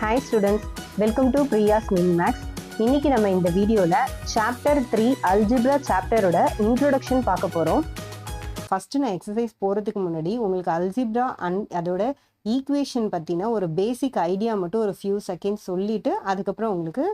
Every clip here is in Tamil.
Hi students, welcome to Priya's Minimax. இன்னைக்கு நம்ம இந்த வீடியோல சாப்டர் 3 அல்ஜிப்ரா சாப்டரோட இன்ட்ரோடக்ஷன் பார்க்க போறோம். ஃபர்ஸ்ட் நான் எக்ஸசைஸ் போறதுக்கு முன்னாடி உங்களுக்கு அல்ஜிப்ரா அதோட ஈக்குவேஷன் பத்தின ஒரு பேசிக் ஐடியா மட்டும் ஒரு ஃபியூ செகண்ட்ஸ் சொல்லிட்டு அதுக்கப்புறம் உங்களுக்கு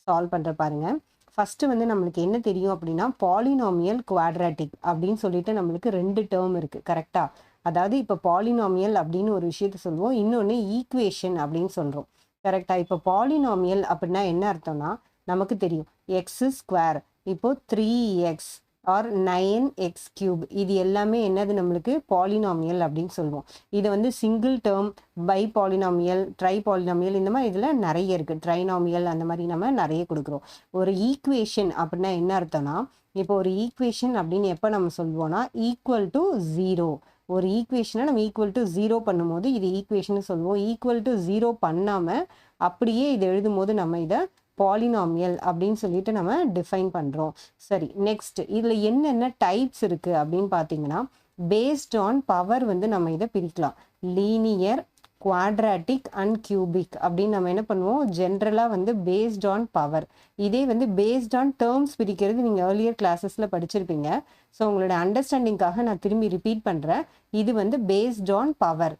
சால்வ் பண்ற பாருங்க. ஃபர்ஸ்ட் வந்து நம்மளுக்கு என்ன தெரியும் அப்படின்னா பாலினாமியல் குவாட்ராட்டிக் அப்படின்னு சொல்லிட்டு நம்மளுக்கு ரெண்டு டேர்ம் இருக்கு, கரெக்டா? அதாவது இப்போ பாலினாமியல் அப்படின்னு ஒரு விஷயத்த சொல்லுவோம், இன்னொன்று ஈக்குவேஷன் அப்படின்னு சொல்றோம், கரெக்டா? இப்போ பாலினாமியல் அப்படின்னா என்ன அர்த்தம்னா நமக்கு தெரியும் எக்ஸ் ஸ்கொயர், இப்போ 3x ஆர் 9x கியூப், இது எல்லாமே என்னது நம்மளுக்கு பாலினாமியல் அப்படின்னு சொல்லுவோம். இது வந்து single term, bi polynomial, tri polynomial, இந்த மாதிரி இதில் நிறைய இருக்கு, ட்ரைனாமியல், அந்த மாதிரி நம்ம நிறைய கொடுக்குறோம். ஒரு ஈக்குவேஷன் அப்படின்னா என்ன அர்த்தம்னா இப்போ ஒரு ஈக்குவேஷன் அப்படின்னு எப்போ நம்ம சொல்லுவோம்னா ஈக்குவல் டு 0. ஒரு ஈக்குவேஷனை நம்ம ஈக்குவல் டு 0 பண்ணும்போது இது ஈக்குவேஷன் சொல்லுவோம். ஈக்குவல் டு 0 பண்ணாமல் அப்படியே இது எழுதும் போது நம்ம இதை பாலினாமியல் அப்படின்னு சொல்லிட்டு நம்ம டிஃபைன் பண்ணுறோம். சரி, நெக்ஸ்ட் இதில் என்னென்ன டைப்ஸ் இருக்குது அப்படின்னு பார்த்தீங்கன்னா பேஸ்ட் ஆன் பவர் வந்து நம்ம இதை பிரிக்கலாம். லீனியர், குவாட்ராட்டிக் அண்ட் கியூபிக் அப்படின்னு நம்ம என்ன பண்ணுவோம், ஜென்ரலாக வந்து பேஸ்ட் ஆன் பவர். இதே வந்து பேஸ்ட் ஆன் டேர்ம்ஸ் பிரிக்கிறது நீங்கள் ஏர்லியர் கிளாஸஸில் படிச்சிருப்பீங்க. ஸோ உங்களோட அண்டர்ஸ்டாண்டிங்காக நான் திரும்பி ரிப்பீட் பண்ணுறேன். இது வந்து பேஸ்ட் ஆன் பவர்,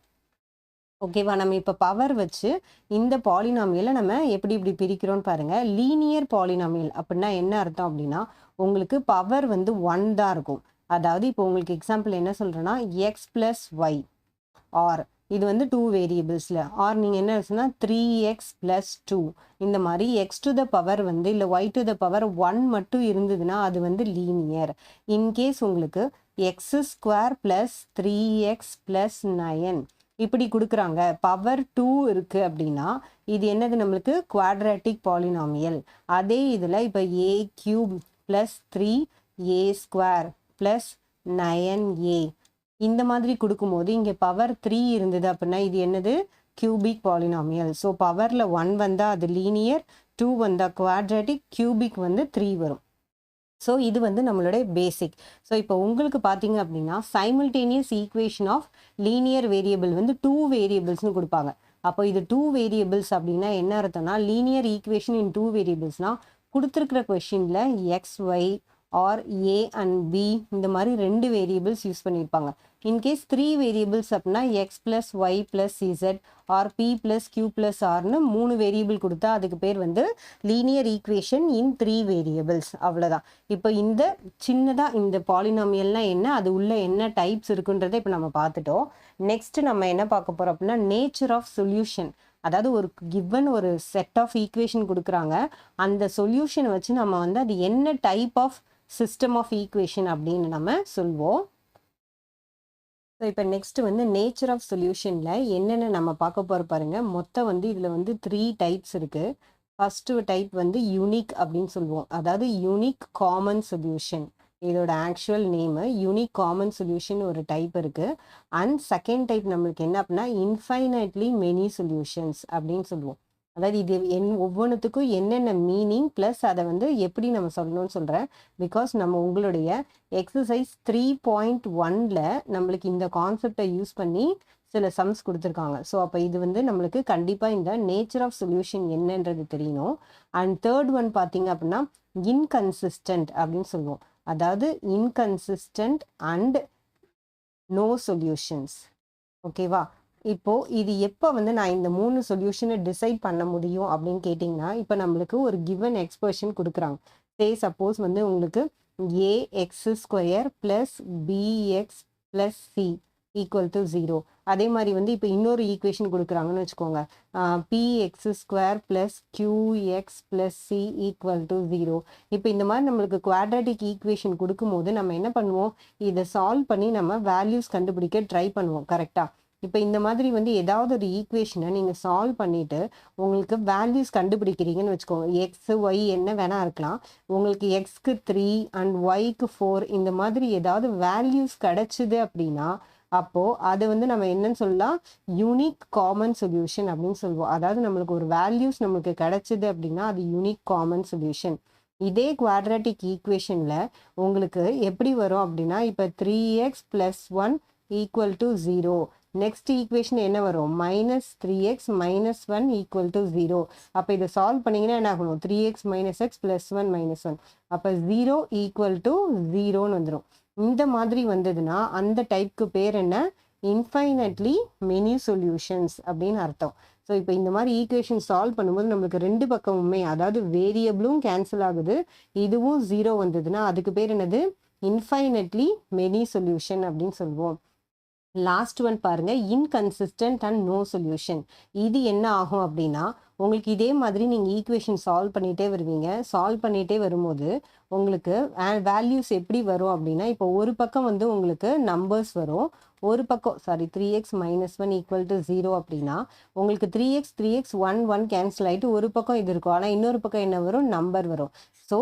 ஓகேவா? நம்ம இப்போ பவர் வச்சு இந்த பாலினாமியலை நம்ம எப்படி இப்படி பிரிக்கிறோன்னு பாருங்க. லீனியர் பாலினாமியல் அப்படின்னா என்ன அர்த்தம் அப்படின்னா உங்களுக்கு பவர் வந்து 1 தான் இருக்கும். அதாவது இப்போ உங்களுக்கு எக்ஸாம்பிள் என்ன சொல்றேன்னா எக்ஸ் பிளஸ் ஒய், ஆர் இது வந்து 2 வேரியபிள்ஸ்ல, ஆர் நீங்க என்ன சொன்னா 3x பிளஸ் 2, இந்த மாதிரி எக்ஸ் டு த பவர் வந்து இல்லை ஒய் டு த பவர் 1 மட்டும் இருந்ததுன்னா அது வந்து லீனியர். இன்கேஸ் உங்களுக்கு X square plus 3x plus 9 இப்படி கொடுக்குறாங்க, பவர் 2 இருக்கு அப்படின்னா இது என்னது நம்மளுக்கு குவாட்ராட்டிக் பாலினாமியல். அதே இதில் இப்போ a cube plus 3a square plus 9a இந்த மாதிரி கொடுக்கும்போது இங்கே பவர் 3 இருந்தது அப்படின்னா இது என்னது கியூபிக் பாலினாமியல். ஸோ பவரில் 1 வந்தால் அது லீனியர், 2 வந்தால் குவாட்ராட்டிக், கியூபிக் வந்து 3 வரும். ஸோ இது வந்து நம்மளுடைய பேசிக். ஸோ இப்போ உங்களுக்கு பார்த்தீங்க அப்படின்னா simultaneous equation of linear variable வந்து 2 வேரியபிள்ஸ்னு கொடுப்பாங்க. அப்போ இது 2 வேரியபிள்ஸ் அப்படின்னா என்ன அர்த்தம்னா லீனியர் ஈக்குவேஷன் இன் 2 வேரியபிள்ஸ்னால் கொடுத்துருக்கிற கொஷினில் x y or a and b இந்த மாதிரி 2 வேரியபிள்ஸ் யூஸ் பண்ணியிருப்பாங்க. இன்கேஸ் 3 வேரியபிள்ஸ் அப்படின்னா x plus y plus z or p plus q plus ஆர்னு 3 வேரியபிள் கொடுத்தா அதுக்கு பேர் வந்து லீனியர் ஈக்குவேஷன் இன் 3 வேரியபிள்ஸ், அவ்வளோதான். இப்போ இந்த சின்னதாக இந்த பாலினாமியல்னா என்ன, அது உள்ள என்ன டைப்ஸ் இருக்குன்றதை இப்போ நம்ம பார்த்துட்டோம். நெக்ஸ்ட் நம்ம என்ன பார்க்க போகிறோம் அப்படின்னா நேச்சர் ஆஃப் சொல்யூஷன். அதாவது ஒரு கிவன் ஒரு செட் ஆஃப் ஈக்குவேஷன் கொடுக்குறாங்க, அந்த சொல்யூஷனை வச்சு நம்ம வந்து அது என்ன type of system of equation அப்படின்னு நம்ம சொல்வோம். ஸோ இப்போ நெக்ஸ்ட் வந்து நேச்சர் ஆஃப் சொல்யூஷனில் என்னென்ன நம்ம பார்க்க போகிற பாருங்க. மொத்தம் வந்து இதில் வந்து 3 டைப்ஸ் இருக்குது. ஃபர்ஸ்ட் டைப் வந்து யூனிக் அப்படின்னு சொல்லுவோம், அதாவது யூனிக் காமன் சொல்யூஷன், இதோட actual name unique common solution ஒரு டைப் இருக்குது. அண்ட் செகண்ட் டைப் நம்மளுக்கு என்ன அப்படின்னா இன்ஃபைனைட்லி மெனி சொல்யூஷன்ஸ் அப்படின்னு சொல்லுவோம். அதாவது இது ஒவ்வொன்றுத்துக்கும் என்னென்ன மீனிங் ப்ளஸ் அதை வந்து எப்படி நம்ம சொல்லணும்னு சொல்கிறேன். பிகாஸ் நம்ம உங்களுடைய எக்ஸசைஸ் 3.1ல் நம்மளுக்கு இந்த கான்செப்டை யூஸ் பண்ணி சில சம்ஸ் கொடுத்துருக்காங்க. ஸோ அப்போ இது வந்து நம்மளுக்கு கண்டிப்பாக இந்த நேச்சர் ஆஃப் சொல்யூஷன் என்னன்றது தெரியணும். அண்ட் தேர்ட் ஒன் பார்த்தீங்க அப்படின்னா இன்கன்சிஸ்டன்ட் அப்படின்னு சொல்லுவோம், அதாவது இன்கன்சிஸ்டன்ட் அண்ட் நோ சொல்யூஷன்ஸ், ஓகேவா? இப்போ இது எப்போ வந்து நான் இந்த 3 சொல்யூஷனை டிசைட் பண்ண முடியும் அப்படின்னு கேட்டிங்கன்னா இப்போ நம்மளுக்கு ஒரு கிவன் எக்ஸ்பிரஷன் கொடுக்குறாங்க. சப்போஸ் வந்து உங்களுக்கு a x square plus b x plus c equal to 0. அதே மாதிரி வந்து இப்போ இன்னொரு ஈக்குவேஷன் கொடுக்குறாங்கன்னு வச்சுக்கோங்க, b x square plus q x plus c equal to 0. இப்போ இந்த மாதிரி நம்மளுக்கு குவாட்ராட்டிக் ஈக்குவேஷன் கொடுக்கும்போது நம்ம என்ன பண்ணுவோம், இதை சால்வ் பண்ணி நம்ம வேல்யூஸ் கண்டுபிடிக்க ட்ரை பண்ணுவோம், கரெக்டாக? இப்போ இந்த மாதிரி வந்து ஏதாவது ஒரு ஈக்குவேஷனை நீங்கள் சால்வ் பண்ணிவிட்டு உங்களுக்கு வேல்யூஸ் கண்டுபிடிக்கிறீங்கன்னு வச்சுக்கோங்க. எக்ஸ் ஒய் என்ன வேணால் இருக்கலாம், உங்களுக்கு எக்ஸ்க்கு 3 அண்ட் ஒய்க்கு 4 இந்த மாதிரி ஏதாவது வேல்யூஸ் கிடைச்சிது அப்படின்னா அப்போது அது வந்து நம்ம என்னன்னு சொல்லலாம், யூனிக் காமன் சொல்யூஷன் அப்படின்னு சொல்லுவோம். அதாவது நம்மளுக்கு ஒரு வேல்யூஸ் நம்மளுக்கு கிடைச்சிது அப்படின்னா அது யூனிக் காமன் சொல்யூஷன். இதே குவாட்ராட்டிக் ஈக்குவேஷனில் உங்களுக்கு எப்படி வரும் அப்படின்னா இப்போ 3x + 1 equal to 0. Next equation என்ன வரும்? Minus 3x minus 1 equal to 0. அப்போ இதை சால்வ் பண்ணிங்கன்னா என்ன ஆகணும்? 3x minus X plus 1 minus 1. அப்போ 0 ஈக்குவல் டு 0ன்னு வந்துடும். இந்த மாதிரி வந்ததுன்னா அந்த டைப்க்கு பேர் என்ன? இன்ஃபைனட்லி மெனி சொல்யூஷன்ஸ் அப்படின்னு அர்த்தம். ஸோ இப்போ இந்த மாதிரி ஈக்குவேஷன் சால்வ் பண்ணும்போது நம்மளுக்கு ரெண்டு பக்கமுமே, அதாவது வேரியபிளும் கேன்சல் ஆகுது, இதுவும் 0 வந்ததுன்னா அதுக்கு பேர் என்னது? இன்ஃபைனட்லி மெனி சொல்யூஷன் அப்படின்னு சொல்லுவோம். லாஸ்ட் ஒன் பாருங்க, இன்கன்சிஸ்டன்ட் அண்ட் நோ சொல்யூஷன். இது என்ன ஆகும் அப்படின்னா, உங்களுக்கு இதே மாதிரி நீங்கள் ஈக்குவேஷன் சால்வ் பண்ணிகிட்டே வருவீங்க. சால்வ் பண்ணிகிட்டே வரும்போது உங்களுக்கு வேல்யூஸ் எப்படி வரும் அப்படின்னா, இப்போ ஒரு பக்கம் வந்து உங்களுக்கு நம்பர்ஸ் வரும், ஒரு பக்கம் 3x மைனஸ் 1 ஈக்குவல் டு 0 அப்படின்னா உங்களுக்கு 3x 1 கேன்சல் ஆகிட்டு ஒரு பக்கம் இது இருக்கும். ஆனால் இன்னொரு பக்கம் என்ன வரும்? நம்பர் வரும். ஸோ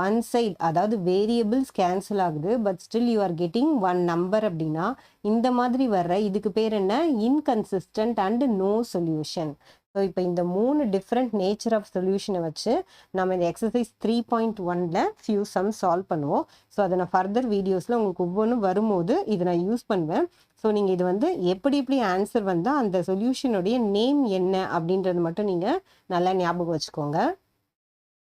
ஒன் சைட், அதாவது வேரியபிள்ஸ் கேன்சல் ஆகுது, but still you are getting one number அப்படின்னா இந்த மாதிரி வர்ற இதுக்கு பேர் என்ன? Inconsistent and no solution. So இப்போ இந்த 3 டிஃப்ரெண்ட் நேச்சர் ஆஃப் சொல்யூஷனை வச்சு நம்ம இந்த எக்ஸசைஸ் 3.1ல ஃபியூ சம் சால்வ் பண்ணுவோம். ஸோ அதை நான் ஃபர்தர் வீடியோஸில் உங்களுக்கு ஒவ்வொன்றும் வரும்போது இதை நான் யூஸ் பண்ணுவேன். ஸோ நீங்கள் இது வந்து எப்படி ஆன்சர் வந்தால் அந்த சொல்யூஷனுடைய நேம் என்ன அப்படின்றது மட்டும் நீங்கள் நல்லா ஞாபகம் வச்சுக்கோங்க.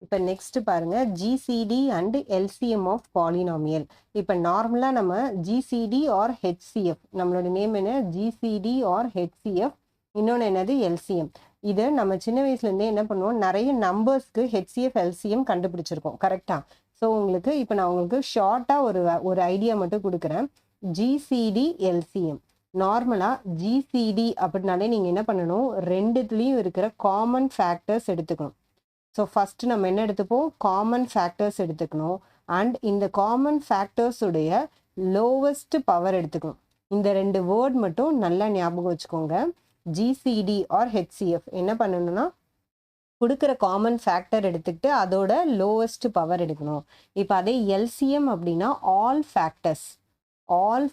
இப்போ நெக்ஸ்ட் பாருங்க, GCD and LCM of polynomial. இப்போ நார்மலாக நம்ம ஜிசிடி ஆர் ஹெச்சிஎஃப், நம்மளோட நேம் என்ன? ஜிசிடி ஆர் ஹெச்சிஎஃப், இன்னொன்று என்னது? எல்சிஎம். இது நம்ம சின்ன வயசுலேருந்தே என்ன பண்ணுவோம், நிறைய நம்பர்ஸ்க்கு ஹெச்சிஎஃப் எல்சிஎம் கண்டுபிடிச்சிருக்கோம், கரெக்டாக? ஸோ உங்களுக்கு இப்போ நான் உங்களுக்கு ஷார்ட்டாக ஒரு ஐடியா மட்டும் கொடுக்குறேன். GCD LCM. நார்மலாக ஜிசிடி அப்படின்னாலே நீங்கள் என்ன பண்ணணும்? ரெண்டுத்துலேயும் இருக்கிற காமன் ஃபேக்டர்ஸ் எடுத்துக்கணும். ஸோ ஃபஸ்ட்டு நம்ம என்ன எடுத்துப்போம்? காமன் ஃபேக்டர்ஸ் எடுத்துக்கணும். அண்ட் இந்த காமன் ஃபேக்டர்ஸுடைய லோவஸ்ட் பவர் எடுத்துக்கணும். இந்த ரெண்டு வேர்ட் மட்டும் நல்லா ஞாபகம் வச்சுக்கோங்க. ஜிசிடி ஆர் ஹெச்சிஎஃப் என்ன பண்ணணும்னா, கொடுக்குற காமன் ஃபேக்டர் எடுத்துக்கிட்டு அதோட லோவஸ்ட் பவர் எடுக்கணும். இப்போ அதே எல்சிஎம் அப்படின்னா ஆல்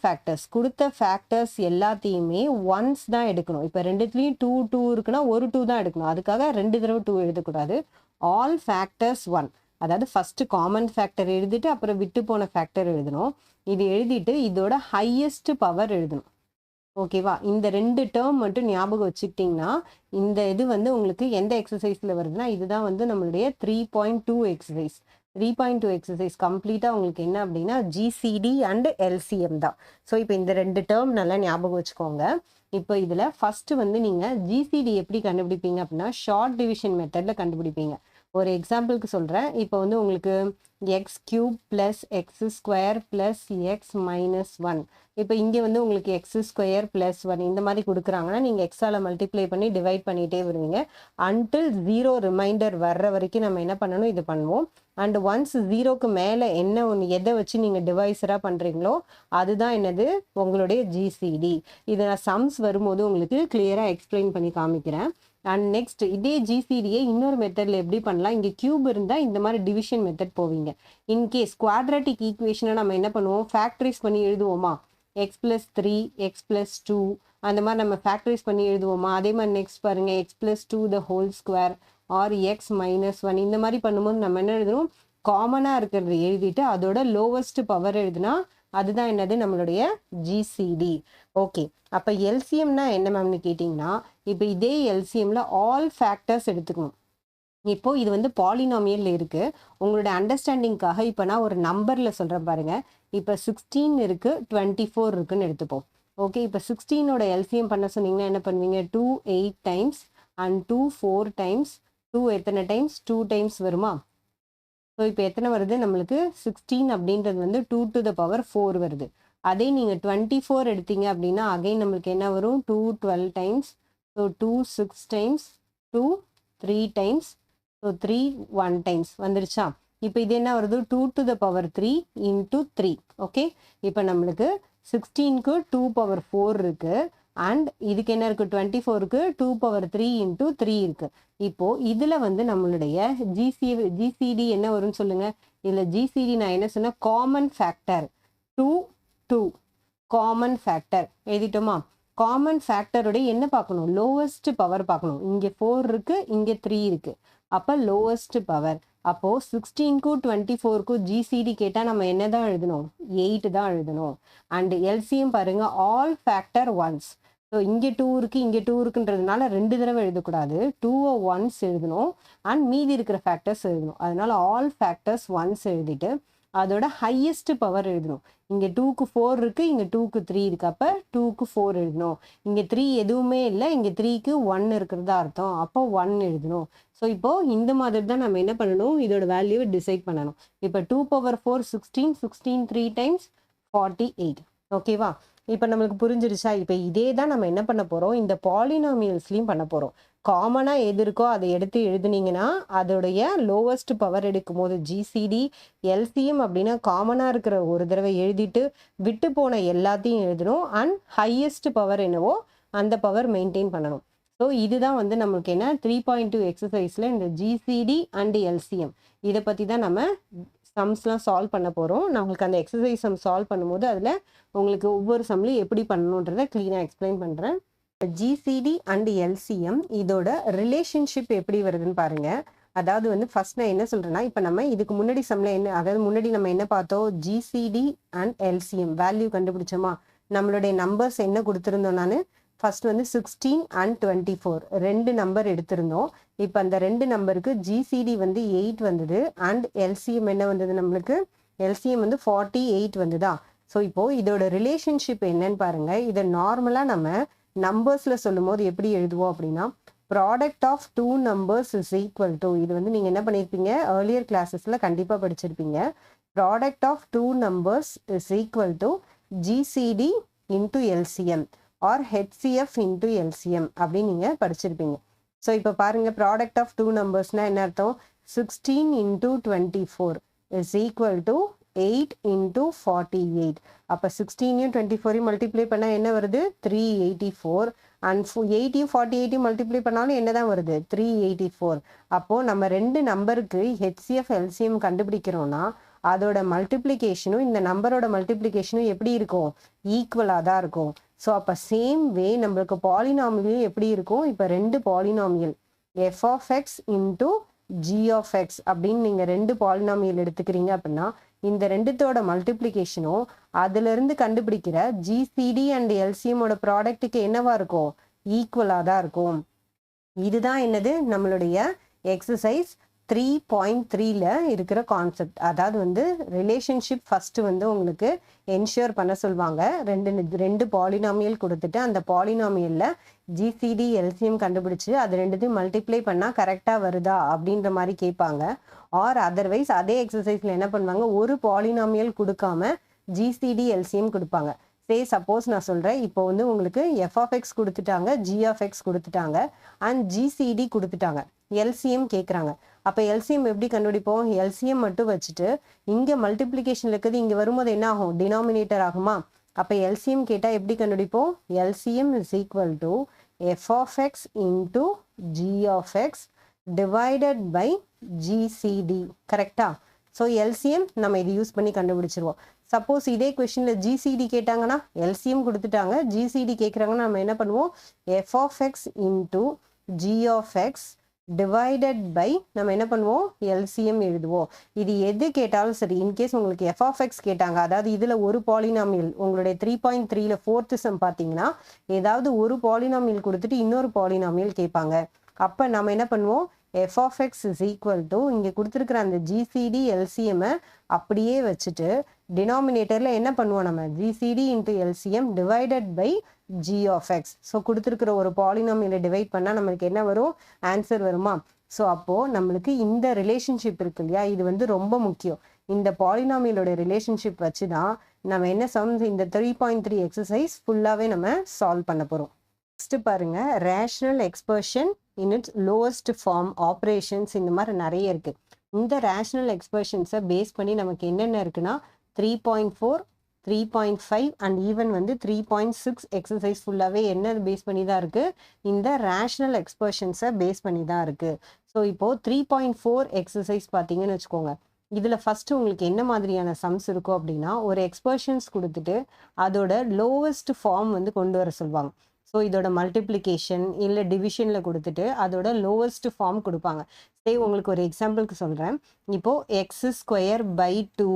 ஃபேக்டர்ஸ் கொடுத்த ஃபேக்டர்ஸ் எல்லாத்தையுமே ஒன்ஸ் தான் எடுக்கணும். இப்போ ரெண்டுத்துலேயும் 2 இருக்குன்னா ஒரு 2 தான் எடுக்கணும். அதுக்காக 2 தடவை 2 எழுதக்கூடாது. ஆல் ஃபேக்டர்ஸ் 1, அதாவது ஃபஸ்ட்டு காமன் ஃபேக்டர் எழுதிட்டு அப்புறம் விட்டு போன ஃபேக்டர் எழுதணும். இது எழுதிட்டு இதோட ஹையஸ்ட் பவர் எழுதணும். ஓகேவா? இந்த 2 டேர்ம் மட்டும் ஞாபகம் வச்சுக்கிட்டிங்கன்னா இந்த இது வந்து உங்களுக்கு எந்த எக்ஸசைஸில் வருதுன்னா இதுதான் வந்து நம்மளுடைய 3.2 எக்ஸசைஸ். 3.2 எக்ஸசைஸ் கம்ப்ளீட்டாக உங்களுக்கு என்ன அப்படின்னா ஜிசிடி அண்ட் எல்சிஎம் தான். ஸோ இப்போ இந்த 2 டேர்ம் நல்லா ஞாபகம் வச்சுக்கோங்க. இப்போ இதில் ஃபஸ்ட்டு வந்து நீங்கள் ஜிசிடி எப்படி கண்டுபிடிப்பீங்க அப்படின்னா ஷார்ட் டிவிஷன் மெத்தடில் கண்டுபிடிப்பீங்க. ஒரு எக்ஸாம்பிளுக்கு சொல்கிறேன். இப்போ வந்து உங்களுக்கு X cube plus X square plus X minus 1. இப்போ இங்கே வந்து உங்களுக்கு எக்ஸ் ஸ்கொயர் ப்ளஸ் 1 இந்த மாதிரி கொடுக்குறாங்கன்னா நீங்கள் எக்ஸால் மல்டிப்ளை பண்ணி டிவைட் பண்ணிகிட்டே வருவீங்க. அன்டில் 0 ரிமைண்டர் வர்ற வரைக்கும் நம்ம என்ன பண்ணணும்? இது பண்ணுவோம். அண்ட் ஒன்ஸ் 0க்கு மேலே என்ன ஒன்று எதை வச்சு நீங்கள் டிவைஸராக பண்ணுறீங்களோ அதுதான் என்னது? உங்களுடைய ஜிசிடி. இதை நான் சம்ஸ் வரும்போது உங்களுக்கு கிளியராக எக்ஸ்பிளைன் பண்ணி காமிக்கிறேன். அண்ட் நெக்ஸ்ட் இதே ஜிசிடியை இன்னொரு மெத்தடில் எப்படி பண்ணலாம்? இங்கே கியூப் இருந்தால் இந்த மாதிரி டிவிஷன் மெத்தட் போவீங்க. இன்கேஸ் குவாட்ராட்டிக் ஈக்குவேஷனை நம்ம என்ன பண்ணுவோம்? ஃபேக்டரைஸ் பண்ணி எழுதுவோமா? எக்ஸ் ப்ளஸ் 3 எக்ஸ் ப்ளஸ் 2 அந்த மாதிரி நம்ம ஃபேக்டரைஸ் பண்ணி எழுதுவோமா? அதே மாதிரி நெக்ஸ்ட் பாருங்கள், x plus 2 the whole square or x minus 1 இந்த மாதிரி பண்ணும்போது நம்ம என்ன எழுதணும்? காமனாக இருக்கிறது எழுதிட்டு அதோட லோவஸ்ட் பவர் எழுதுனா அதுதான் என்னது? நம்மளுடைய ஜிசிடி. ஓகே, அப்போ எல்சிஎம்னா என்ன மேம்னு கேட்டிங்கன்னா, இப்போ இதே எல்சிஎம்ல ஆல் ஃபேக்டர்ஸ் எடுத்துக்கணும். இப்போ இது வந்து பாலினாமியல் இருக்குது. உங்களோட அண்டர்ஸ்டாண்டிங்காக இப்போ நான் ஒரு நம்பரில் சொல்கிறேன் பாருங்கள். இப்போ 16 இருக்குது, 24 இருக்குன்னு எடுத்துப்போம். ஓகே, இப்போ 16ஓட எல்சிஎம் பண்ண சொன்னீங்கன்னா என்ன பண்ணுவீங்க? 2 8 டைம்ஸ் அண்ட் 2 4 டைம்ஸ். 2 எத்தனை டைம்ஸ்? 2 டைம்ஸ் வருமா? ஸோ இப்போ எத்தனை வருது நம்மளுக்கு? 16 அப்படின்றது வந்து 2 to the power 4 வருது. அதே நீங்கள் 24 எடுத்தீங்க அப்படின்னா அகைன் நம்மளுக்கு என்ன வரும்? 2 12 times. So 2 6 times, 2 3 times, so 3 1 times வந்துருச்சா? இப்போ இது என்ன வருது? 2 to the power 3 into 3. Okay, இப்போ நம்மளுக்கு 16க்கு 2 power 4 இருக்குது. அண்ட் இதுக்கு என்ன இருக்குது? 24க்கு 2 power 3 into 3 இருக்குது. இப்போது இதில் வந்து நம்மளுடைய ஜிசிடி என்ன வரும்னு சொல்லுங்கள்? இதில் ஜிசிடி நான் என்ன சொன்னேன்? காமன் ஃபேக்டர் 2 2 காமன் ஃபேக்டர் எழுதிட்டோமா? காமன் ஃபேக்டருடைய என்ன பார்க்கணும்? லோவஸ்ட் பவர் பார்க்கணும். இங்கே 4 இருக்குது, இங்கே 3 இருக்குது. அப்போ லோவஸ்ட் பவர் அப்போது 16க்கும் 24க்கும் ஜிசிடி கேட்டால் நம்ம என்ன தான் எழுதணும்? 8 தான் எழுதணும். அண்ட் எல்சிஎம் பாருங்கள், ஆல் ஃபேக்டர் ஒன்ஸ். ஸோ இங்கே 2 இருக்குது, இங்கே 2 இருக்குன்றதுனால 2 தடவை எழுதக்கூடாது, 2 ஒன்ஸ் எழுதணும். அண்ட் மீதி இருக்கிற ஃபேக்டர்ஸ் எழுதணும். அதனால ஆல் ஃபேக்டர்ஸ் ஒன்ஸ் எழுதிட்டு அதோட ஹையஸ்ட் பவர் எழுதணும். இங்கே 2க்கு 4 இருக்குது, இங்கே 2க்கு 3 இருக்குது. அப்போ 2க்கு 4 எழுதணும். இங்கே 3 எதுவுமே இல்லை, இங்கே 3க்கு 1 இருக்கிறதா அர்த்தம். அப்போ 1 எழுதணும். ஸோ இப்போது இந்த மாதிரி தான் நம்ம என்ன பண்ணணும்? இதோட வேல்யூவை டிசைட் பண்ணணும். இப்போ 2⁴ 16, 16 3 டைம்ஸ் 48. ஓகேவா? இப்போ நம்மளுக்கு புரிஞ்சிருச்சா? இப்போ இதே தான் நம்ம என்ன பண்ண போகிறோம்? இந்த பாலினாமியல்ஸ்லையும் பண்ண போகிறோம். காமனாக எது இருக்கோ அதை எடுத்து எழுதுனீங்கன்னா அதோடைய லோவஸ்ட் பவர் எடுக்கும் போது ஜிசிடி எல்சிஎம் அப்படின்னா காமனாக இருக்கிற ஒரு தடவை எழுதிட்டு விட்டு போன எல்லாத்தையும் எழுதணும். அண்ட் ஹையஸ்ட் பவர் என்னவோ அந்த பவர் மெயின்டைன் பண்ணணும். ஸோ இதுதான் வந்து நம்மளுக்கு என்ன 3.2 எக்ஸசைஸில் இந்த ஜிசிடி அண்ட் எல்சிஎம் இதை பற்றி தான் நம்ம சம்ஸ்லாம் சால்வ் பண்ண போகிறோம். நான் உங்களுக்கு அந்த எக்ஸசைஸ் சம் சால்வ் பண்ணும்போது அதில் உங்களுக்கு ஒவ்வொரு சம்லையும் எப்படி பண்ணணுன்றதை க்ளீனாக எக்ஸ்பிளைன் பண்ணுறேன். ஜிசிடி அண்ட் எல்சிஎம் இதோட ரிலேஷன்ஷிப் எப்படி வருதுன்னு பாருங்கள். அதாவது வந்து ஃபர்ஸ்ட் நான் என்ன சொல்கிறேன்னா, இப்போ நம்ம இதுக்கு முன்னாடி சம்மில் என்ன, அதாவது முன்னாடி நம்ம என்ன பார்த்தோம்? ஜிசிடி அண்ட் எல்சிஎம் வேல்யூ கண்டுபிடிச்சோமா? நம்மளுடைய நம்பர்ஸ் என்ன கொடுத்துருந்தோம்? நான் ஃபர்ஸ்ட் வந்து 16 அண்ட் 24 ரெண்டு நம்பர் எடுத்திருந்தோம். இப்போ அந்த ரெண்டு நம்பருக்கு ஜிசிடி வந்து 8 வந்தது அண்ட் எல்சிஎம் என்ன வந்தது? நம்மளுக்கு எல்சிஎம் வந்து 48 வந்துதா? ஸோ இப்போது இதோட ரிலேஷன்ஷிப் என்னன்னு பாருங்கள். இதை நார்மலாக நம்ம நம்பர்ஸில் சொல்லும் போது எப்படி எழுதுவோம் அப்படின்னா, product of 2 numbers is equal to, இது வந்து நீங்கள் என்ன பண்ணியிருப்பீங்க? ஏர்லியர் கிளாஸஸில் கண்டிப்பாக படிச்சிருப்பீங்க. Product of 2 numbers is equal to GCD into LCM or HCF into LCM அப்படின்னு நீங்கள் படிச்சிருப்பீங்க. ஸோ இப்போ பாருங்கள், ப்ராடக்ட் ஆஃப் 2 numbersனால் என்ன அர்த்தம்? 16 into 24 is equal to 8 into 48. அப்போ 16யும் 24யும் மல்டிப்ளை பண்ணால் என்ன வருது? 384. அண்ட் 8யும் 48யும் மல்டிப்ளை பண்ணாலும் என்ன தான் வருது? 384. அப்போது நம்ம ரெண்டு நம்பருக்கு ஹெச்சிஎஃப் எல்சிஎம் கண்டுபிடிக்கிறோன்னா அதோட மல்டிப்ளிகேஷனும் இந்த நம்பரோட மல்டிப்ளிகேஷனும் எப்படி இருக்கும்? ஈக்குவலாக தான் இருக்கும். ஸோ அப்போ சேம் வே நம்மளுக்கு பாலினாமியலும் எப்படி இருக்கும்? இப்போ ரெண்டு polynomial f of x into g of x அப்படின்னு நீங்கள் ரெண்டு பாலினாமியல் எடுத்துக்கிறீங்க அப்படின்னா இந்த ரெண்டுத்தோட மல்டிப்ளிகேஷனும் அதிலிருந்து கண்டுபிடிக்கிற ஜிசிடி அண்ட் எல்சிஎம்மோட ப்ராடக்ட்டுக்கு என்னவா இருக்கும்? ஈக்குவலாக தான் இருக்கும். இதுதான் என்னது? நம்மளுடைய எக்ஸசைஸ் 3.3ல இருக்கிற கான்செப்ட். அதாவது வந்து ரிலேஷன்ஷிப் ஃபஸ்ட்டு வந்து உங்களுக்கு என்ஷூர் பண்ண சொல்லுவாங்க. ரெண்டு பாலினாமியல் கொடுத்துட்டு அந்த பாலினாமியலில் ஜிசிடி எல்சிஎம் கண்டுபிடிச்சு அது ரெண்டுத்தையும் மல்டிப்ளை பண்ணால் கரெக்டாக வருதா அப்படின்ற மாதிரி கேட்பாங்க. ஆர் அதர்வைஸ் அதே எக்ஸசைஸில் என்ன பண்ணுவாங்க? ஒரு பாலினாமியல் கொடுக்காம ஜிசிடி எல்சிஎம் கொடுப்பாங்க. சப்போஸ் நான் சொல்கிறேன், இப்போ வந்து உங்களுக்கு எஃப் ஆஃப் எக்ஸ் கொடுத்துட்டாங்க, ஜி ஆஃப் எக்ஸ் கொடுத்துட்டாங்க அண்ட் ஜிசிடி கொடுத்துட்டாங்க, எல்சிஎம் கேட்குறாங்க. அப்போ எல்சிஎம் எப்படி கண்டுபிடிப்போம்? எல்சிஎம் மட்டும் வச்சுட்டு இங்கே மல்டிப்ளிகேஷன் இருக்குது, இங்கே வரும்போது என்ன ஆகும்? டினாமினேட்டர் ஆகுமா? அப்போ எல்சிஎம் கேட்டால் எப்படி கண்டுபிடிப்போம்? LCM is equal to f of x into g of x divided by GCD. கரெக்டா? ஸோ எல்சிஎம் நம்ம இது யூஸ் பண்ணி கண்டுபிடிச்சிருவோம். சப்போஸ் இதே கொஷனில் ஜிசிடி கேட்டாங்கன்னா எல்சிஎம் கொடுத்துட்டாங்க, ஜிசிடி கேட்குறாங்கன்னா நம்ம என்ன பண்ணுவோம்? F of x into g of x divided by நம்ம என்ன பண்ணுவோம்? எல்சிஎம் எழுதுவோம். இது எது கேட்டாலும் சரி, இன்கேஸ் உங்களுக்கு எஃப் ஆஃப் எக்ஸ் கேட்டாங்க, அதாவது இதில் ஒரு பாலினாமியல் உங்களுடைய 3.3ல 4th சம் பார்த்தீங்கன்னா ஏதாவது ஒரு பாலினாமியல் கொடுத்துட்டு இன்னொரு பாலினாமியல் கேட்பாங்க. அப்போ நம்ம என்ன பண்ணுவோம்? F of x is equal to இங்கே கொடுத்துருக்குற அந்த ஜிசிடி எல்சிஎம்மை அப்படியே வச்சுட்டு டினாமினேட்டரில் என்ன பண்ணுவோம்? நம்ம GCD into LCM divided by g of x. So கொடுத்துருக்குற ஒரு பாலினாமியலை டிவைட் பண்ணால் நம்மளுக்கு என்ன வரும்? ஆன்சர் வருமா? ஸோ அப்போது நம்மளுக்கு இந்த ரிலேஷன்ஷிப் இருக்கு இல்லையா, இது வந்து ரொம்ப முக்கியம். இந்த பாலினாமியலோட ரிலேஷன்ஷிப் வச்சு தான் நம்ம என்ன சம்ஸ் இந்த 3.3 எக்ஸசைஸ் ஃபுல்லாகவே நம்ம சால்வ் பண்ண போகிறோம். நெக்ஸ்ட் பாருங்க, rational expression in its lowest form, operations, இந்த மாதிரி நிறைய இருக்குது. இந்த ரேஷனல் எக்ஸ்பிரஷன்ஸை பேஸ் பண்ணி நமக்கு என்னென்ன இருக்குன்னா 3.4, 3.5 அண்ட் ஈவன் வந்து 3.6 எக்ஸசைஸ் ஃபுல்லாகவே என்ன பேஸ் பண்ணி தான் இருக்குது? இந்த ரேஷனல் எக்ஸ்பிரஷன்ஸை பேஸ் பண்ணி தான் இருக்குது. ஸோ இப்போது 3.4 எக்ஸசைஸ் பார்த்தீங்கன்னு வச்சுக்கோங்க. இதில் ஃபஸ்ட்டு உங்களுக்கு என்ன மாதிரியான சம்ஸ் இருக்கும் அப்படின்னா, ஒரு எக்ஸ்பிரஷன்ஸ் கொடுத்துட்டு அதோட லோவஸ்ட் ஃபார்ம் வந்து கொண்டு வர சொல்லுவாங்க. ஸோ இதோட மல்டிப்ளிகேஷன் இல்லை டிவிஷனில் கொடுத்துட்டு அதோட லோவஸ்ட் ஃபார்ம் கொடுப்பாங்க. சரி, உங்களுக்கு ஒரு எக்ஸாம்பிளுக்கு சொல்கிறேன். இப்போது x square by 2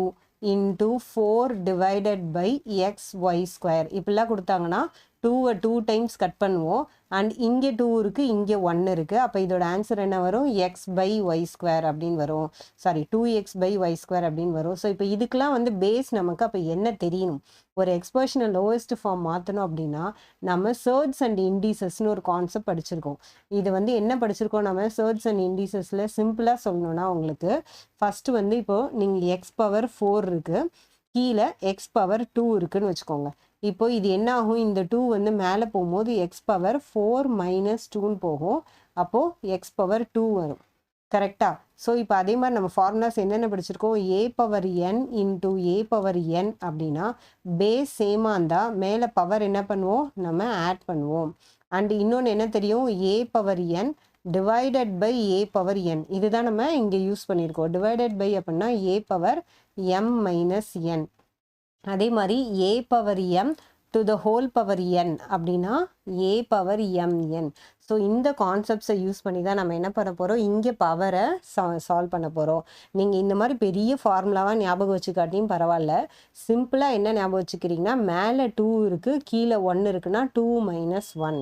into 4 divided by x y square இப்படிலாம் கொடுத்தாங்கன்னா 2வை 2 டைம்ஸ் கட் பண்ணுவோம். அண்ட் இங்கே 2 இருக்குது, இங்கே 1 இருக்குது. அப்போ இதோட ஆன்சர் என்ன வரும்? எக்ஸ் பை ஒய் ஸ்கொயர் அப்படின்னு வரும். Sorry, 2x by Y square அப்படின்னு வரும். ஸோ இப்போ இதுக்கெலாம் வந்து பேஸ் நமக்கு அப்போ என்ன தெரியணும்? ஒரு எக்ஸ்பிரஷனை லோவஸ்ட் ஃபார்ம் மாற்றணும் அப்படின்னா நம்ம சர்ட்ஸ் அண்ட் இண்டீசஸ்னு ஒரு கான்செப்ட் படிச்சிருக்கோம். இது வந்து என்ன படிச்சிருக்கோம்? நம்ம சர்ட்ஸ் அண்ட் இண்டீசஸில் சிம்பிளாக சொல்லணும்னா உங்களுக்கு ஃபஸ்ட்டு வந்து இப்போது நீங்கள் எக்ஸ் பவர் 4 இருக்குது, கீழே எக்ஸ் பவர் 2 இருக்குதுன்னு வச்சுக்கோங்க. இப்போ இது என்ன ஆகும்? இந்த 2 வந்து மேலே போகும்போது எக்ஸ் பவர் 4 மைனஸ் 2ன்னு போகும். அப்போது எக்ஸ் பவர் 2 வரும். கரெக்டா? ஸோ இப்போ அதே மாதிரி நம்ம ஃபார்முலாஸ் என்னென்ன படிச்சிருக்கோம்? ஏ power n into A power n அப்படின்னா பேஸ் சேமாக இருந்தால் மேலே பவர் என்ன பண்ணுவோம்? நம்ம ஆட் பண்ணுவோம். அண்ட் இன்னொன்று என்ன தெரியும்? A power n divided by a power n. இதுதான் நம்ம இங்கே யூஸ் பண்ணியிருக்கோம். டிவைடட் பை அப்படின்னா a power m minus n. அதே மாதிரி a power m to the whole power n அப்படின்னா ஏ பவர் எம்என். ஸோ இந்த கான்செப்ட்ஸை யூஸ் பண்ணி தான் நம்ம என்ன பண்ண போகிறோம்? இங்கே பவரை சால்வ் பண்ண போகிறோம். நீங்கள் இந்த மாதிரி பெரிய ஃபார்முலாவாக ஞாபகம் வச்சுக்காட்டியும் பரவாயில்ல. சிம்பிளாக என்ன ஞாபகம் வச்சுக்கிறீங்கன்னா மேலே 2 இருக்குது, கீழே 1 இருக்குன்னா 2 மைனஸ் 1.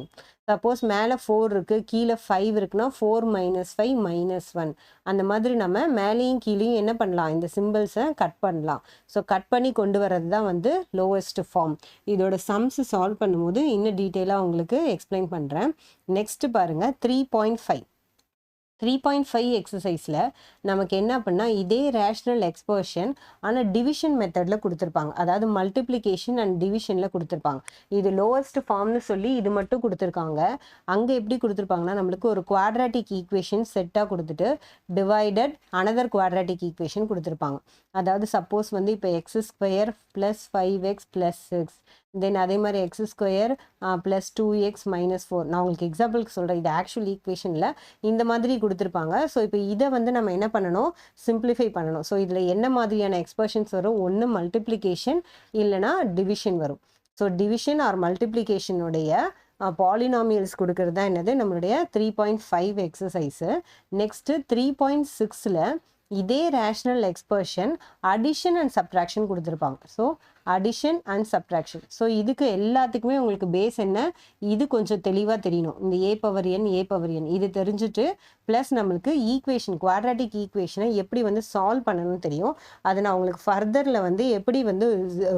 சப்போஸ் மேலே 4 இருக்குது, கீழே 5 இருக்குன்னா 4 மைனஸ் 5 மைனஸ் 1. அந்த மாதிரி நம்ம மேலேயும் கீழேயும் என்ன பண்ணலாம்? இந்த சிம்பிள்ஸை கட் பண்ணலாம். ஸோ கட் பண்ணி கொண்டு வர்றது தான் வந்து லோவஸ்ட் ஃபார்ம். இதோட சம்ஸ் சால்வ் பண்ணும்போது இன்னும் டீட்டெயிலாக உங்களுக்கு எக்ஸ்பிளைன் பண்ணுறேன். நெக்ஸ்ட் பாருங்கள் 3.5. 3.5 எக்ஸசைஸில் நமக்கு என்ன அப்படின்னா இதே ரேஷ்னல் எக்ஸ்பர்ஷன் ஆனால் டிவிஷன் மெத்தடில் கொடுத்துருப்பாங்க. அதாவது மல்டிப்ளிகேஷன் அண்ட் டிவிஷனில் கொடுத்துருப்பாங்க. இது லோவஸ்ட் ஃபார்ம்னு சொல்லி இது மட்டும் கொடுத்துருக்காங்க. அங்கே எப்படி கொடுத்துருப்பாங்கன்னா நம்மளுக்கு ஒரு குவாட்ராட்டிக் ஈக்குவேஷன் செட்டாக கொடுத்துட்டு டிவைடட் அனதர் குவாட்ராட்டிக் ஈக்குவேஷன் கொடுத்துருப்பாங்க. அதாவது சப்போஸ் வந்து இப்போ X square plus 5x plus 6, தென் அதே மாதிரி X square plus 2x minus 4. நான் உங்களுக்கு எக்ஸாம்பிளுக்கு சொல்கிறேன். இது ஆக்சுவல் ஈக்குவேஷனில் இந்த மாதிரி கொடுத்துருப்பாங்க. ஸோ இப்போ இதை வந்து நம்ம என்ன பண்ணணும்? சிம்பிளிஃபை பண்ணணும். ஸோ இதில் என்ன மாதிரியான எக்ஸ்பிரஷன்ஸ் வரும்? ஒன்று மல்டிப்ளிகேஷன் இல்லைனா டிவிஷன் வரும். ஸோ டிவிஷன் ஆர் மல்டிப்ளிகேஷனுடைய பாலினாமியல்ஸ் கொடுக்கறது தான் என்னது? நம்மளுடைய 3.5 எக்ஸசைஸு. நெக்ஸ்ட்டு 3.6ல் இதே ரேஷ்னல் எக்ஸ்பர்ஷன் அடிஷன் அண்ட் சப்ட்ராக்ஷன் கொடுத்துருப்பாங்க. So addition and subtraction. So இதுக்கு எல்லாத்துக்குமே உங்களுக்கு பேஸ் என்ன? இது கொஞ்சம் தெளிவாக தெரியணும். இந்த ஏ பவர் என் இது தெரிஞ்சுட்டு ப்ளஸ் நம்மளுக்கு ஈக்குவேஷன் குவாட்ராட்டிக் ஈக்குவேஷனை எப்படி வந்து சால்வ் பண்ணணும்னு தெரியும். அதை நான் உங்களுக்கு ஃபர்தரில் வந்து எப்படி வந்து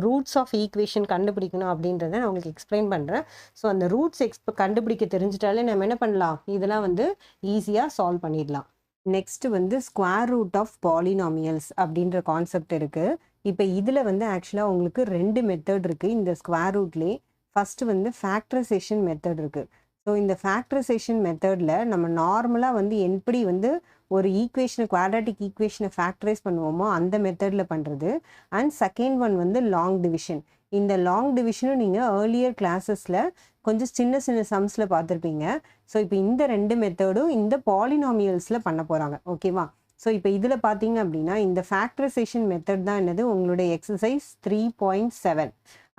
ரூட்ஸ் ஆஃப் ஈக்குவேஷன் கண்டுபிடிக்கணும் அப்படின்றத நான் உங்களுக்கு எக்ஸ்பிளைன் பண்ணுறேன். ஸோ அந்த ரூட்ஸ் கண்டுபிடிக்க தெரிஞ்சிட்டாலே நம்ம என்ன பண்ணலாம்? இதெல்லாம் வந்து ஈஸியாக சால்வ் பண்ணிடலாம். நெக்ஸ்ட்டு வந்து ஸ்கொயர் ரூட் ஆஃப் பாலினாமியல்ஸ் அப்படின்ற கான்செப்ட் இருக்குது. இப்போ இதில் வந்து ஆக்சுவலாக உங்களுக்கு 2 மெத்தட் இருக்குது இந்த ஸ்கொயர் ரூட்லேயே. ஃபஸ்ட்டு வந்து ஃபேக்டரைசேஷன் மெத்தட் இருக்குது. ஸோ இந்த ஃபேக்டரைசேஷன் மெத்தடில் நம்ம நார்மலாக வந்து எப்படி வந்து ஒரு ஈக்குவேஷனை குவாட்ராட்டிக் ஈக்குவேஷனை ஃபேக்டரைஸ் பண்ணுவோமோ அந்த மெத்தடில் பண்ணுறது. அண்ட் செகண்ட் ஒன் வந்து லாங் டிவிஷன். இந்த லாங் டிவிஷனும் நீங்கள் ஏர்லியர் கிளாஸஸில் கொஞ்சம் சின்ன சின்ன சம்ஸில் பார்த்துருப்பீங்க. ஸோ இப்போ இந்த 2 மெத்தடும் இந்த பாலினாமியல்ஸில் பண்ண போகிறாங்க. ஓகேவா? ஸோ இப்போ இதில் பார்த்தீங்க அப்படின்னா இந்த ஃபேக்டரைசேஷன் மெத்தட் தான் என்னது? உங்களுடைய எக்ஸசைஸ் 3.7.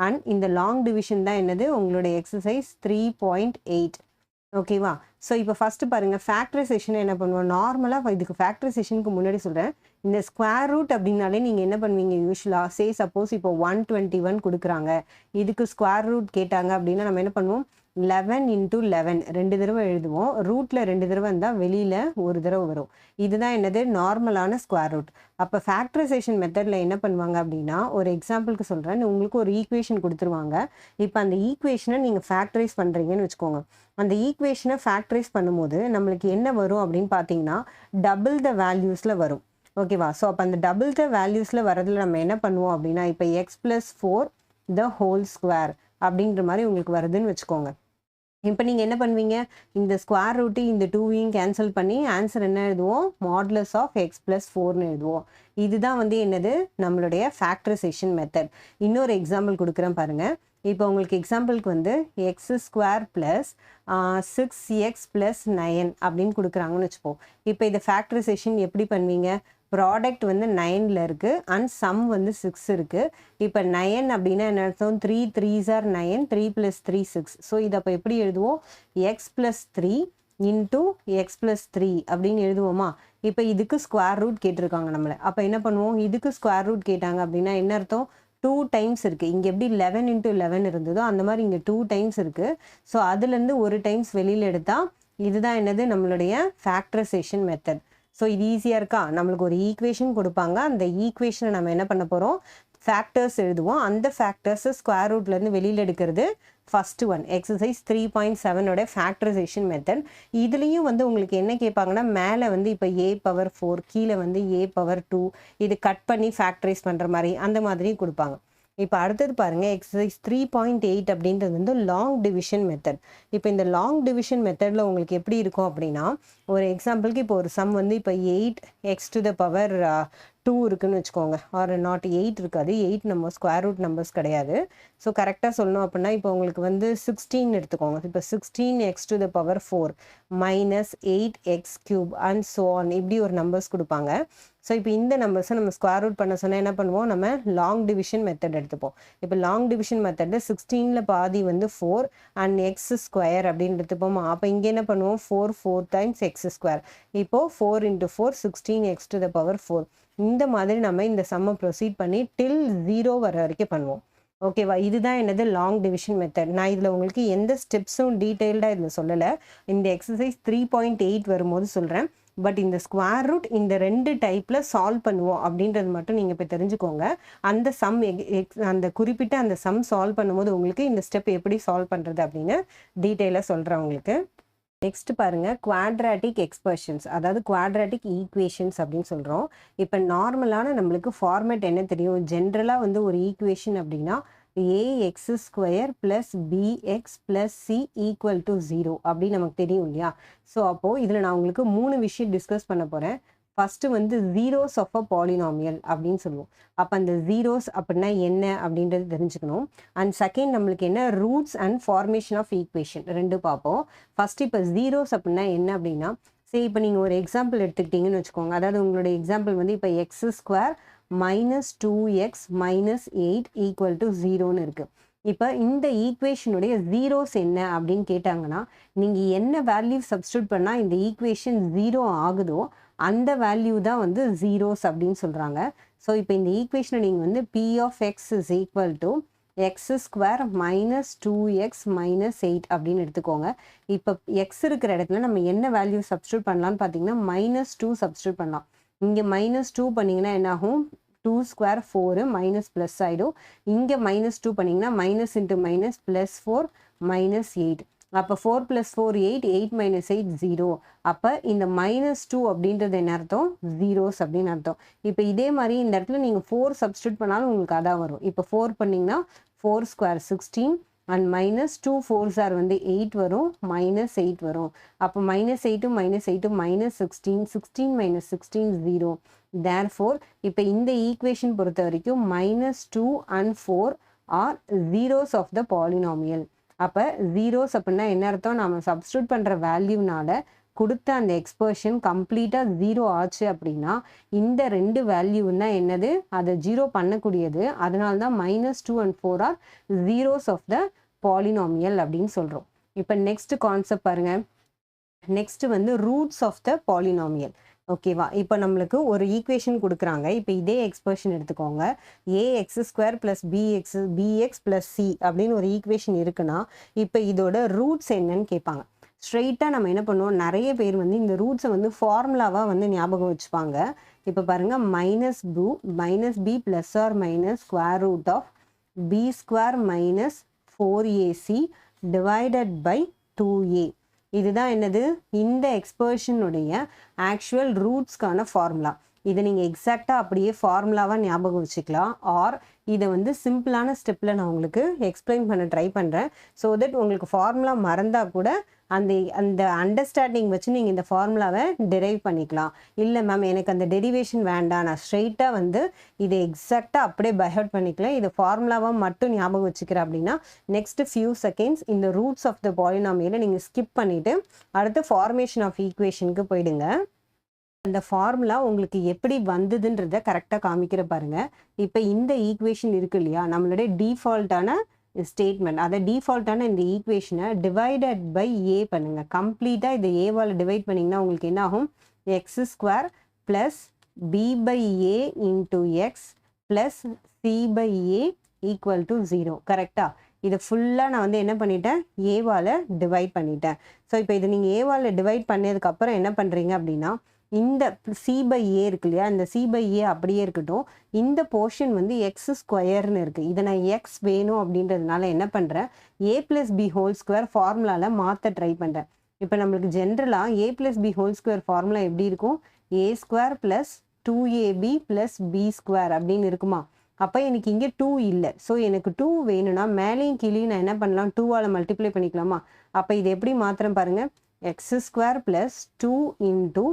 அண்ட் இந்த லாங் டிவிஷன் தான் என்னது? உங்களுடைய எக்ஸசைஸ் 3.8. ஓகேவா? ஸோ இப்போ ஃபஸ்ட்டு பாருங்கள், ஃபேக்டரைசேஷன் என்ன பண்ணுவோம்? நார்மலாக இதுக்கு ஃபேக்டரைசேஷனுக்கு முன்னாடி சொல்கிறேன். இந்த ஸ்கொயர் ரூட் அப்படின்னாலே நீங்கள் என்ன பண்ணுவீங்க? யூஸ்வலாக சப்போஸ் இப்போ 121 கொடுக்குறாங்க, இதுக்கு ஸ்கொயர் ரூட் கேட்டாங்க அப்படின்னா நம்ம என்ன பண்ணுவோம்? 11 × 11 2 தடவை எழுதுவோம். ரூட்டில் 2 தடவை இருந்தால் வெளியில் 1 தடவை வரும். இதுதான் என்னது? நார்மலான ஸ்கொயர் ரூட். அப்போ ஃபேக்டரைசேஷன் மெத்தடில் என்ன பண்ணுவாங்க அப்படின்னா, ஒரு எக்ஸாம்பிளுக்கு சொல்கிறேன். உங்களுக்கு ஒரு ஈக்குவேஷன் கொடுத்துருவாங்க. இப்போ அந்த ஈக்குவேஷனை நீங்கள் ஃபேக்டரைஸ் பண்ணுறீங்கன்னு வச்சுக்கோங்க. அந்த ஈக்குவேஷனை ஃபேக்டரைஸ் பண்ணும்போது நம்மளுக்கு என்ன வரும் அப்படின்னு பார்த்தீங்கன்னா டபுள் த வேல்யூஸில் வரும். ஓகேவா? ஸோ அப்போ அந்த டபுள் த வேல்யூஸில் வரதில் நம்ம என்ன பண்ணுவோம் அப்படின்னா இப்போ எக்ஸ் ப்ளஸ் 4 த ஹோல் ஸ்கொயர் அப்படின்ற மாதிரி உங்களுக்கு வருதுன்னு வச்சுக்கோங்க. இப்போ நீங்கள் என்ன பண்ணுவீங்க? இந்த ஸ்கொயர் ரூட்டு இந்த 2வையும் கேன்சல் பண்ணி ஆன்சர் என்ன எழுதுவோம்? மாடுலஸ் ஆஃப் எக்ஸ் ப்ளஸ் 4ன்னு எழுதுவோம். இதுதான் வந்து என்னது? நம்மளுடைய ஃபேக்டரைசேஷன் மெத்தட். இன்னொரு எக்ஸாம்பிள் கொடுக்குறேன் பாருங்கள். இப்போ உங்களுக்கு எக்ஸாம்பிளுக்கு வந்து X square plus 6x plus 9 அப்படின்னு கொடுக்குறாங்கன்னு வச்சுப்போம். இப்போ இதை ஃபேக்டரைசேஷன் எப்படி பண்ணுவீங்க? ப்ராடக்ட் வந்து 9ல் இருக்குது அண்ட் சம் வந்து 6 இருக்குது. இப்போ 9 அப்படின்னா என்ன அர்த்தம்? 3 3s are 9, 3 + 3 6. ஸோ இதை அப்போ எப்படி எழுதுவோம்? X plus 3 into x plus 3 அப்படின்னு எழுதுவோமா? இப்போ இதுக்கு ஸ்கொயர் ரூட் கேட்டிருக்காங்க நம்மளை. அப்போ என்ன பண்ணுவோம்? இதுக்கு ஸ்கொயர் ரூட் கேட்டாங்க அப்படின்னா என்ன அர்த்தம்? 2 டைம்ஸ் இருக்குது. இங்கே எப்படி 11 × 11 இருந்ததோ அந்த மாதிரி இங்கே 2 டைம்ஸ் இருக்குது. ஸோ அதுலேருந்து ஒரு டைம்ஸ் வெளியில் எடுத்தால் இதுதான் என்னது? நம்மளுடைய ஃபேக்டரைசேஷன் மெத்தட். ஸோ இது ஈஸியாக இருக்கா? நம்மளுக்கு ஒரு ஈக்குவேஷன் கொடுப்பாங்க. அந்த ஈக்குவேஷனை நம்ம என்ன பண்ண போகிறோம்? ஃபேக்டர்ஸ் எழுதுவோம். அந்த ஃபேக்டர்ஸை ஸ்கொயர் ரூட்லேருந்து வெளியில் எடுக்கிறது ஃபர்ஸ்ட் ஒன். எக்ஸசைஸ் 3.7ஓட ஃபேக்டரைசேஷன் மெத்தட். இதுலேயும் வந்து உங்களுக்கு என்ன கேட்பாங்கன்னா, மேலே வந்து இப்போ a⁴, கீழே வந்து a⁴, இது கட் பண்ணி ஃபேக்டரைஸ் பண்ணுற மாதிரி அந்த மாதிரியும் கொடுப்பாங்க. இப்போ அடுத்தது பாருங்கள், எக்ஸசைஸ் 3.8 அப்படின்றது வந்து லாங் டிவிஷன் மெத்தட். இப்போ இந்த லாங் டிவிஷன் மெத்தடில் உங்களுக்கு எப்படி இருக்கும் அப்படின்னா, ஒரு எக்ஸாம்பிளுக்கு இப்போ ஒரு சம் வந்து இப்போ 8x⁻2 இருக்குன்னு வச்சுக்கோங்க. ஆர் நாட் 8 இருக்காது, 8 நம்ம ஸ்கொயர் ரூட் நம்பர்ஸ் கிடையாது. ஸோ கரெக்டாக சொல்லணும் அப்படின்னா இப்போ உங்களுக்கு வந்து 16 எடுத்துக்கோங்க. இப்போ 16x⁴ minus 8x³ and so on, இப்படி ஒரு நம்பர்ஸ் கொடுப்பாங்க. ஸோ இப்போ இந்த நம்பர்ஸை நம்ம ஸ்கொயர் ரூட் பண்ண சொன்னால் என்ன பண்ணுவோம்? நம்ம லாங் டிவிஷன் மெத்தட் எடுத்துப்போம். இப்போ லாங் டிவிஷன் மெத்தடில் 16ல் பாதி வந்து 4 அண்ட் x² அப்படின்னு எடுத்துப்போமா? அப்போ இங்கே என்ன பண்ணுவோம்? 4 டைம்ஸ் x². இப்போது 4 × 4 16x⁴. இந்த மாதிரி நம்ம இந்த சம்மை ப்ரொசீட் பண்ணி டில் 0 வர வரைக்கும் பண்ணுவோம். ஓகேவா? இதுதான் என்னது? Long division method. நான் இதில் உங்களுக்கு எந்த ஸ்டெப்ஸும் டீட்டெயில்டாக இதில் சொல்லலை. இந்த எக்ஸசைஸ் 3.8 வரும்போது சொல்கிறேன். பட் இந்த ஸ்கொயர் ரூட் இந்த 2 டைப்பில் சால்வ் பண்ணுவோம் அப்படின்றது மட்டும் நீங்கள் இப்போ தெரிஞ்சுக்கோங்க. அந்த சம் அந்த குறிப்பிட்ட அந்த சம் சால்வ் பண்ணும்போது உங்களுக்கு இந்த ஸ்டெப் எப்படி சால்வ் பண்ணுறது அப்படின்னு டீட்டெயிலாக சொல்கிறேன் உங்களுக்கு. நெக்ஸ்ட் பாருங்க, குவாட்ராட்டிக் எக்ஸ்பிரஷன்ஸ், அதாவது குவாட்ராட்டிக் ஈக்குவேஷன்ஸ் அப்படின்னு சொல்கிறோம். இப்போ நார்மலான நம்மளுக்கு ஃபார்மேட் என்ன தெரியும்? ஜென்ரலாக வந்து ஒரு ஈக்குவேஷன் அப்படின்னா ax² + bx + c = 0 அப்படின்னு நமக்கு தெரியும் இல்லையா? ஸோ அப்போது இதில் நான் உங்களுக்கு 3 விஷயம் டிஸ்கஸ் பண்ண போகிறேன். ஃபஸ்ட்டு வந்து ஜீரோஸ் ஆஃப் அ பாலினாமியல் அப்படின்னு சொல்லுவோம். அப்போ அந்த ஜீரோஸ் அப்படின்னா என்ன அப்படின்றது தெரிஞ்சுக்கணும். அண்ட் செகண்ட் நம்மளுக்கு என்ன? Roots and formation of equation 2 பார்ப்போம். ஃபஸ்ட்டு இப்போ ஜீரோஸ் அப்படின்னா என்ன அப்படின்னா, சரி இப்போ நீங்கள் ஒரு எக்ஸாம்பிள் எடுத்துக்கிட்டிங்கன்னு வச்சுக்கோங்க. அதாவது உங்களுடைய எக்ஸாம்பிள் வந்து இப்போ x² - 2x - 8 = 0ன்னு இருக்குது. இப்போ இந்த ஈக்குவேஷனுடைய ஜீரோஸ் என்ன அப்படின்னு கேட்டாங்கன்னா, நீங்கள் என்ன வேல்யூ சப்ஸ்டியூட் பண்ணால் இந்த ஈக்குவேஷன் 0 ஆகுதோ அந்த வேல்யூ தான் வந்து ஜீரோஸ் அப்படின்னு சொல்கிறாங்க. ஸோ இப்போ இந்த ஈக்குவேஷனை நீங்கள் வந்து p(x) = x² - 2x - 8 அப்படின்னு எடுத்துக்கோங்க. இப்போ எக்ஸ் இருக்கிற இடத்துல நம்ம என்ன வேல்யூ சப்ஸ்டியூட் பண்ணலான்னு பார்த்தீங்கன்னா -2 சப்ஸ்டியூட் பண்ணலாம். இங்கே -2 பண்ணிங்கன்னா என்ன ஆகும்? 2² 4 மைனஸ் ப்ளஸ் ஆகிடும். இங்கே -2 பண்ணிங்கன்னா மைனஸ் இன்ட்டு மைனஸ் +4 -8. அப்போ 4 + 4 8, 8 - 8 0. அப்போ இந்த -2 அப்படின்றது என்ன அர்த்தம்? ஜீரோஸ் அப்படின்னு அர்த்தம். இப்போ இதே மாதிரி இந்த இடத்துல நீங்கள் 4 சப்ஸ்டியூட் பண்ணாலும் உங்களுக்கு அதான் வரும். இப்போ 4 பண்ணிங்கன்னா 4² 16 அண்ட் -2 4s are வந்து 8 வரும், -8 வரும். அப்போ -8 -8 -16, 16 - 16 0. Therefore இப்போ இந்த ஈக்குவேஷன் பொறுத்த வரைக்கும் -2 and 4 are zeros of the polynomial. அப்போ ஜீரோஸ் அப்படின்னா என்ன அர்த்தம்? நம்ம சப்ஸ்டியூட் பண்ணுற வேல்யூனால கொடுத்த அந்த எக்ஸ்பிரஷன் கம்ப்ளீட்டாக 0 ஆச்சு அப்படின்னா இந்த 2 வேல்யூன்னா என்னது? அதை 0 பண்ணக்கூடியது. அதனால தான் -2 and 4 are zeros of the polynomial அப்படின்னு சொல்கிறோம். இப்போ நெக்ஸ்ட் கான்செப்ட் பாருங்கள். நெக்ஸ்ட் வந்து ரூட்ஸ் ஆஃப் த பாலினாமியல். ஓகேவா? இப்போ நம்மளுக்கு ஒரு ஈக்குவேஷன் கொடுக்குறாங்க. இப்போ இதே எக்ஸ்பிரஷன் எடுத்துக்கோங்க. ax² + bx + c அப்படின்னு ஒரு ஈக்குவேஷன் இருக்குன்னா இப்போ இதோட ரூட்ஸ் என்னன்னு கேட்பாங்க. ஸ்ட்ரெயிட்டாக நம்ம என்ன பண்ணுவோம்? நிறைய பேர் வந்து இந்த ரூட்ஸை வந்து ஃபார்முலாவாக வந்து ஞாபகம் வச்சுப்பாங்க. இப்போ பாருங்கள், -b + or - square root of b² - 4ac / 2a. இதுதான் என்னது? இந்த எக்ஸ்பிரஷனுடைய ஆக்சுவல் ரூட்ஸ்க்கான ஃபார்முலா. இதை நீங்கள் எக்ஸாக்டாக அப்படியே ஃபார்முலாவாக ஞாபகம் வச்சுக்கலாம். ஆர் இதை வந்து சிம்பிளான ஸ்டெப்பில் நான் உங்களுக்கு எக்ஸ்பிளைன் பண்ண ட்ரை பண்ணுறேன். ஸோ தட் உங்களுக்கு ஃபார்முலா மறந்தால் கூட அந்த அண்டர்ஸ்டாண்டிங் வச்சு நீங்கள் இந்த ஃபார்முலாவை டெரைவ் பண்ணிக்கலாம். இல்லை மேம் எனக்கு அந்த டெரிவேஷன் வேண்டாம், நான் ஸ்ட்ரெயிட்டாக வந்து இதை எக்ஸாக்டாக அப்படியே பைஹர்ட் பண்ணிக்கலாம், இதை ஃபார்முலாவாக மட்டும் ஞாபகம் வச்சுக்கிறேன் அப்படின்னா நெக்ஸ்ட் ஃபியூ செகண்ட்ஸ் இந்த ரூட்ஸ் ஆஃப் த பாலினாமியலை நீங்கள் ஸ்கிப் பண்ணிவிட்டு அடுத்து ஃபார்மேஷன் ஆஃப் ஈக்குவேஷனுக்கு போயிடுங்க. அந்த ஃபார்முலா உங்களுக்கு எப்படி வந்ததுன்றத கரெக்டாக காமிக்கிற பாருங்க. இப்போ இந்த ஈக்குவேஷன் இருக்கு இல்லையா, நம்மளுடைய டிஃபால்ட்டான ஸ்டேட்மெண்ட், அதை டிஃபால்ட்டான இந்த ஈக்குவேஷனை டிவைடட் பை ஏ பண்ணுங்க. கம்ப்ளீட்டாக இதை ஏவால் டிவைட் பண்ணிங்கன்னா உங்களுக்கு என்ன ஆகும், x square plus b by a into x plus c by a equal to 0. கரெக்டாக இதை ஃபுல்லாக நான் வந்து என்ன பண்ணிட்டேன், ஏவால் டிவைட் பண்ணிட்டேன். ஸோ இப்போ இதை நீங்கள் ஏவால் டிவைட் பண்ணதுக்கப்புறம் என்ன பண்ணுறீங்க அப்படின்னா, இந்த சி பை ஏ இருக்கு இல்லையா, இந்த சி பை ஏ அப்படியே இருக்கட்டும். இந்த போர்ஷன் வந்து எக்ஸ் ஸ்கொயர்னு இருக்குது. இதை நான் எக்ஸ் வேணும் அப்படின்றதுனால என்ன பண்ணுறேன், a plus b whole square ஃபார்முலாவில் மாற்ற ட்ரை பண்ணுறேன். இப்போ நம்மளுக்கு ஜென்ரலாக a plus b whole square formula எப்படி இருக்கும், a square plus 2ab plus b square அப்படின்னு இருக்குமா. அப்போ எனக்கு இங்கே 2 இல்லை. ஸோ எனக்கு 2 வேணும்னா மேலேயும் கீழேயும் நான் என்ன பண்ணலாம், 2ஆல் மல்டிப்ளை பண்ணிக்கலாமா. அப்போ இது எப்படி மாத்திரம் பாருங்கள், x square plus 2 into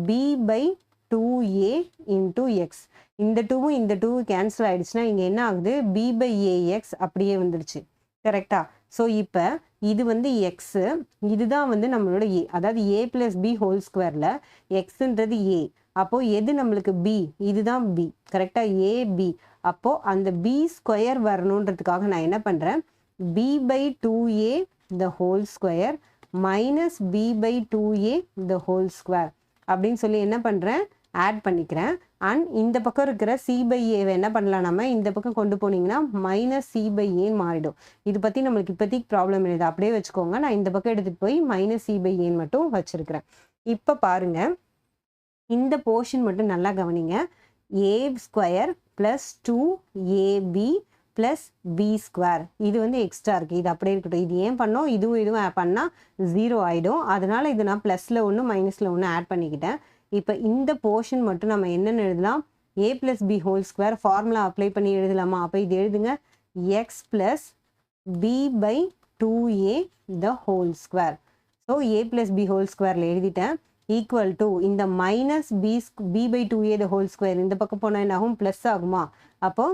b by 2a into x. இந்த 2வும் இந்த 2 கேன்சல் ஆகிடுச்சுன்னா இங்கே என்ன ஆகுது, பி பை ஏஎக்ஸ் அப்படியே வந்துடுச்சு. கரெக்டாக. ஸோ இப்போ இது வந்து எக்ஸு, இதுதான் வந்து நம்மளோட ஏ, அதாவது ஏ ப்ளஸ் பி ஹோல் ஸ்கொயரில் எக்ஸுன்றது ஏ. அப்போது எது நம்மளுக்கு பி, இதுதான் பி. கரெக்டாக, ஏ பி. அப்போது அந்த பி ஸ்கொயர் வரணுன்றதுக்காக நான் என்ன பண்ணுறேன், b by 2a the whole square minus b by 2a the whole square அப்படின்னு சொல்லி என்ன பண்ணுறேன், ஆட் பண்ணிக்கிறேன். அண்ட் இந்த பக்கம் இருக்கிற சி பை ஏவை என்ன பண்ணலாம், நம்ம இந்த பக்கம் கொண்டு போனீங்கன்னா மைனஸ் சி பை ஏன்னு மாறிடும். இது பற்றி நம்மளுக்கு இப்போதைக்கு ப்ராப்ளம் இல்லை, அப்படியே வச்சுக்கோங்க. நான் இந்த பக்கம் எடுத்துகிட்டு போய் மைனஸ் சி பை ஏன்னு மட்டும் வச்சுருக்கிறேன். இப்போ பாருங்கள், இந்த போர்ஷன் மட்டும் நல்லா கவனிங்க. A square plus 2ab plus b square, இது வந்து எக்ஸ்ட்ரா இருக்குது, இது அப்படியே இருக்கட்டும். இது ஏன் பண்ணோம், இதுவும் பண்ணால் 0 ஆகிடும். அதனால் இது நான் ப்ளஸில் ஒன்று மைனஸில் ஒன்று ஆட் பண்ணிக்கிட்டேன். இப்போ இந்த போர்ஷன் மட்டும் நம்ம என்னென்னு எழுதலாம், a plus b whole square formula apply பண்ணி எழுதலாமா. அப்போ இது எழுதுங்க, x plus b by 2a the whole square. So a plus b whole ஸ்கொயரில் எழுதிட்டேன். ஈக்குவல் டு இந்த minus b by 2a the whole square இந்த பக்கம் போனால் என்ன ஆகும், ப்ளஸ் ஆகுமா. அப்போ